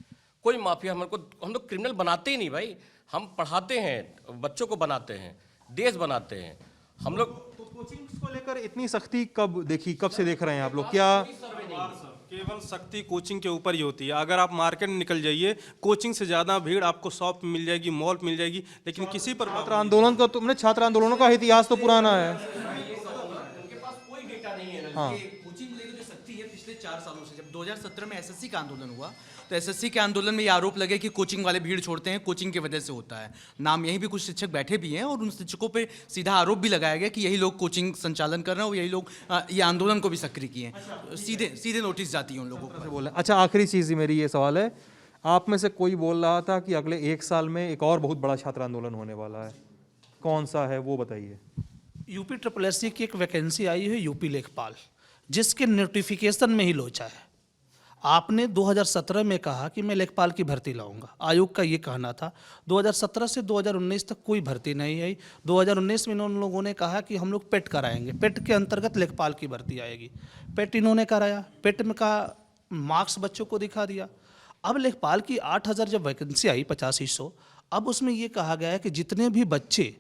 कोई माफिया हम लोग क्रिमिनल बनाते ही नहीं भाई। हम पढ़ाते हैं, बच्चों को बनाते हैं, देश बनाते हैं हम लोग। तो कोचिंग्स को लेकर इतनी सख्ती कब देखी, कब से देख रहे हैं आप लोग? क्या केवल सख्ती कोचिंग के ऊपर ही होती है? अगर आप मार्केट में निकल जाइए, कोचिंग से ज़्यादा भीड़ आपको शॉप मिल जाएगी, मॉल मिल जाएगी, लेकिन किसी पर छात्र आंदोलन का, तुमने छात्र आंदोलनों का इतिहास तो पुराना है। हाँ। कोचिंग को लेकर जो सख्ती है पिछले 4 सालों से, जब 2017 में एसएससी का आंदोलन हुआ तो एसएससी के आंदोलन में ये आरोप लगे कि कोचिंग वाले भीड़ छोड़ते हैं, कोचिंग की वजह से होता है। नाम यहीं भी कुछ शिक्षक बैठे भी हैं और उन शिक्षकों पे सीधा आरोप भी लगाया गया कि यही लोग कोचिंग संचालन कर रहे हैं और यही लोग ये आंदोलन को भी सक्रिय किए हैं। सीधे नोटिस जाती है उन लोगों को। बोले अच्छा, आखिरी चीज़ मेरी ये सवाल है, आप में से कोई बोल रहा था कि अगले 1 साल में एक और बहुत बड़ा छात्र आंदोलन होने वाला है, कौन सा है वो बताइए? यूपी SSSC की एक वैकेंसी आई है यूपी लेखपाल, जिसके नोटिफिकेशन में ही लोचा है। आपने 2017 में कहा कि मैं लेखपाल की भर्ती लाऊंगा, आयोग का ये कहना था। 2017 से 2019 तक कोई भर्ती नहीं आई। 2019 में उन लोगों ने कहा कि हम लोग पेट कराएंगे, पेट के अंतर्गत लेखपाल की भर्ती आएगी। पेट इन्होंने कराया, पेट में का मार्क्स बच्चों को दिखा दिया। अब लेखपाल की 8000 जब वैकेंसी आई 8500, अब उसमें ये कहा गया है कि जितने भी बच्चे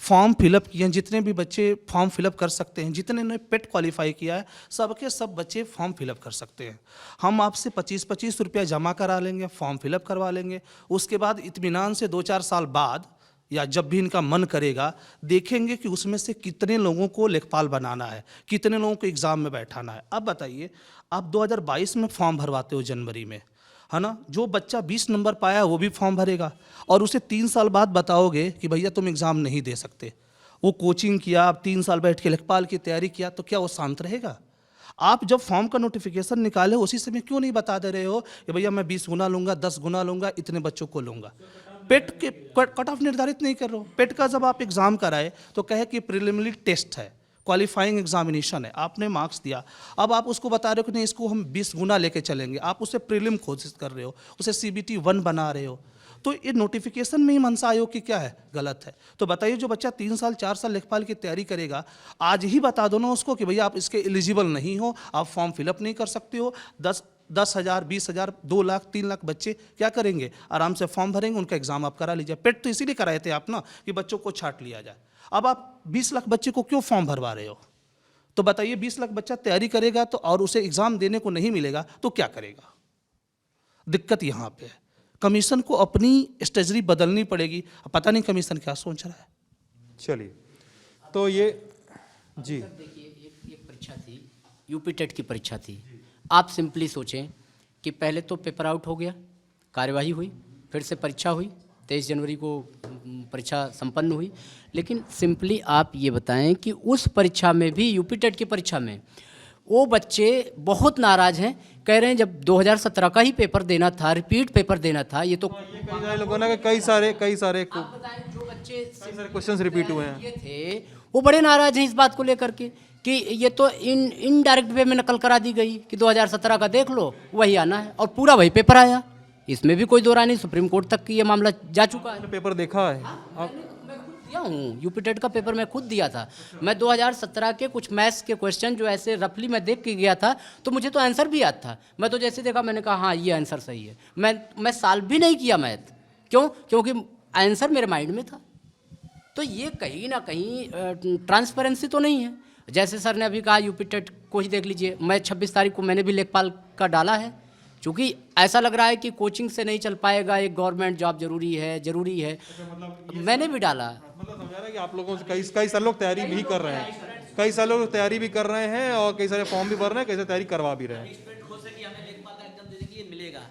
फॉर्म फिलअप किए हैं, जितने भी बच्चे फॉर्म फिलअप कर सकते हैं, जितने ने पेट क्वालिफाई किया है, सबके सब बच्चे फॉर्म फिलअप कर सकते हैं। हम आपसे 25-25 रुपया जमा करा लेंगे, फॉर्म फिलअप करवा लेंगे। उसके बाद इत्मीनान से 2-4 साल बाद या जब भी इनका मन करेगा, देखेंगे कि उसमें से कितने लोगों को लेखपाल बनाना है, कितने लोगों को एग्ज़ाम में बैठाना है। अब बताइए, आप 2022 में फॉर्म भरवाते हो जनवरी में, है ना? जो बच्चा 20 नंबर पाया वो भी फॉर्म भरेगा और उसे 3 साल बाद बताओगे कि भैया तुम एग्ज़ाम नहीं दे सकते। वो कोचिंग किया, आप 3 साल बैठ के लेखपाल की तैयारी किया, तो क्या वो शांत रहेगा? आप जब फॉर्म का नोटिफिकेशन निकाले उसी समय क्यों नहीं बता दे रहे हो कि भैया मैं 20 गुना लूँगा, 10 गुना लूँगा, इतने बच्चों को लूँगा? पेट के कट ऑफ निर्धारित नहीं कर रहे हो। पेट का जब आप एग्ज़ाम कराए तो कहे कि प्रिलिमिनरी टेस्ट है, क्वालिफाइंग एग्जामिनेशन है, आपने मार्क्स दिया। अब आप उसको बता रहे हो कि नहीं इसको हम 20 गुना लेके चलेंगे। आप उसे प्रीलिम कोशिश कर रहे हो, उसे CBT 1 बना रहे हो। तो ये नोटिफिकेशन में ही मनसा आयोग की क्या है, गलत है। तो बताइए, जो बच्चा 3 साल 4 साल लेखपाल की तैयारी करेगा, आज ही बता दो ना उसको कि भैया आप इसके एलिजिबल नहीं हो, आप फॉर्म फिलअप नहीं कर सकते हो। 10,000 20,000 2 लाख 3 लाख बच्चे क्या करेंगे? आराम से फॉर्म भरेंगे, उनका एग्जाम आप करा लीजिए। पेट तो इसीलिए कराए थे आप ना, कि बच्चों को छांट लिया जाए। अब आप 20 लाख बच्चे को क्यों फॉर्म भरवा रहे हो? तो बताइए, 20 लाख बच्चा तैयारी करेगा तो और उसे एग्जाम देने को नहीं मिलेगा तो क्या करेगा? दिक्कत यहाँ पे है। कमीशन को अपनी स्ट्रेटजी बदलनी पड़ेगी। पता नहीं कमीशन क्या सोच रहा है। चलिए, तो ये जी देखिए, एक परीक्षा थी, यूपी टेट की परीक्षा थी। आप सिंपली सोचें कि पहले तो पेपर आउट हो गया, कार्यवाही हुई, फिर से परीक्षा हुई, 23 जनवरी को परीक्षा संपन्न हुई। लेकिन सिंपली आप ये बताएं कि उस परीक्षा में भी, यूपी टेट की परीक्षा में, वो बच्चे बहुत नाराज़ हैं, कह रहे हैं जब 2017 का ही पेपर देना था, रिपीट पेपर देना था, ये तो कई सारे लोगों ने कई सारे आप बताएं, जो बच्चे क्वेश्चंस रिपीट हुए हैं, ये थे वो बड़े नाराज़ हैं इस बात को लेकर के कि ये तो इनडायरेक्ट वे में नकल करा दी गई कि 2017 का देख लो, वही आना है, और पूरा वही पेपर आया। इसमें भी कोई दो राय नहीं, सुप्रीम कोर्ट तक की ये मामला जा चुका है। पेपर देखा है? मैं खुद दिया हूँ, यूपी टेट का पेपर मैं खुद दिया था। मैं 2017 के कुछ मैथ्स के क्वेश्चन जो ऐसे रफली मैं देख के गया था, तो मुझे तो आंसर भी याद था। मैं तो जैसे देखा मैंने कहा हाँ ये आंसर सही है। मैं सॉल्व भी नहीं किया मैथ, क्यों? क्योंकि आंसर मेरे माइंड में था। तो ये कहीं ना कहीं ट्रांसपेरेंसी तो नहीं है। जैसे सर ने अभी कहा यूपी टेट को ही देख लीजिए, मैं 26 तारीख को मैंने भी लेखपाल का डाला है, क्योंकि ऐसा लग रहा है कि कोचिंग से नहीं चल पाएगा, एक गवर्नमेंट जॉब जरूरी है। मैंने भी डाला। मतलब समझा रहा है कि आप लोगों से कई सारे लोग तैयारी भी कर रहे हैं, कई सारे लोग तैयारी भी कर रहे हैं और कई सारे फॉर्म भी भर रहे हैं, कई सारे तैयारी करवा भी रहे हैं। स्टूडेंट खुश है कि हमें लेखपाल का एग्जाम देने के लिए मिलेगा।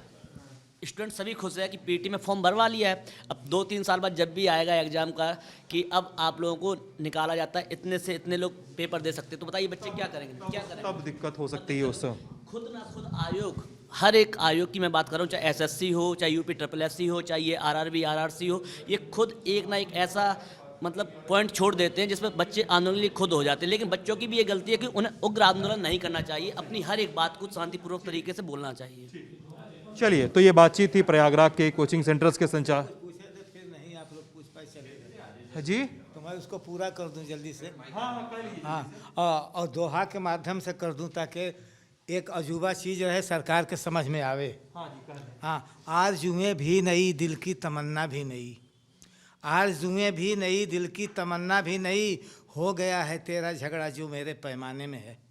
स्टूडेंट सभी खुश है कि पीटी में फॉर्म भरवा लिया है। अब 2-3 साल बाद जब भी आएगा एग्जाम का कि अब आप लोगों को निकाला जाता है, इतने से इतने लोग पेपर दे सकते हैं, तो बताइए बच्चे क्या करेंगे? तब दिक्कत हो सकती है उससे। खुद आयोग, हर एक आयोग की मैं बात कर रहा हूँ, चाहे एसएससी हो, चाहे यूपी SSSC हो, चाहे ये आरआरबी RRC हो, ये खुद एक ना एक ऐसा मतलब पॉइंट छोड़ देते हैं जिसमें बच्चे आंदोलन के लिए खुद हो जाते हैं। लेकिन बच्चों की भी ये गलती है कि उन्हें उग्र आंदोलन नहीं करना चाहिए, अपनी हर एक बात को शांतिपूर्वक तरीके से बोलना चाहिए। चलिए, तो ये बातचीत थी प्रयागराज के कोचिंग सेंटर्स के संचालक। फिर नहीं आप लोग पूछ पाए चले जी, तो मैं उसको पूरा कर दूं जल्दी से। हाँ, और दोहा के माध्यम से कर दूं ताकि एक अजूबा चीज़ रहे, सरकार के समझ में आवे। हाँ, आरज़ुएं भी नई, दिल की तमन्ना भी नई, आरज़ुएं भी नई, दिल की तमन्ना भी नई, हो गया है तेरा झगड़ा जो मेरे पैमाने में है।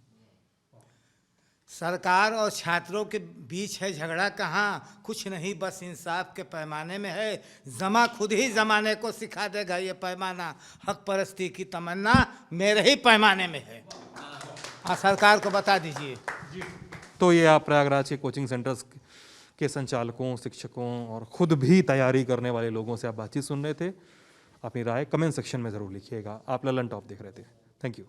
सरकार और छात्रों के बीच है झगड़ा कहाँ, कुछ नहीं बस इंसाफ के पैमाने में है। जमा खुद ही जमाने को सिखा देगा ये पैमाना, हक परस्ती की तमन्ना मेरे ही पैमाने में है। हाँ, सरकार को बता दीजिए। तो ये आप प्रयागराज के कोचिंग सेंटर्स के संचालकों, शिक्षकों और खुद भी तैयारी करने वाले लोगों से आप बातचीत सुन रहे थे। अपनी राय कमेंट सेक्शन में ज़रूर लिखिएगा। आप ललन टॉप देख रहे थे। Thank you.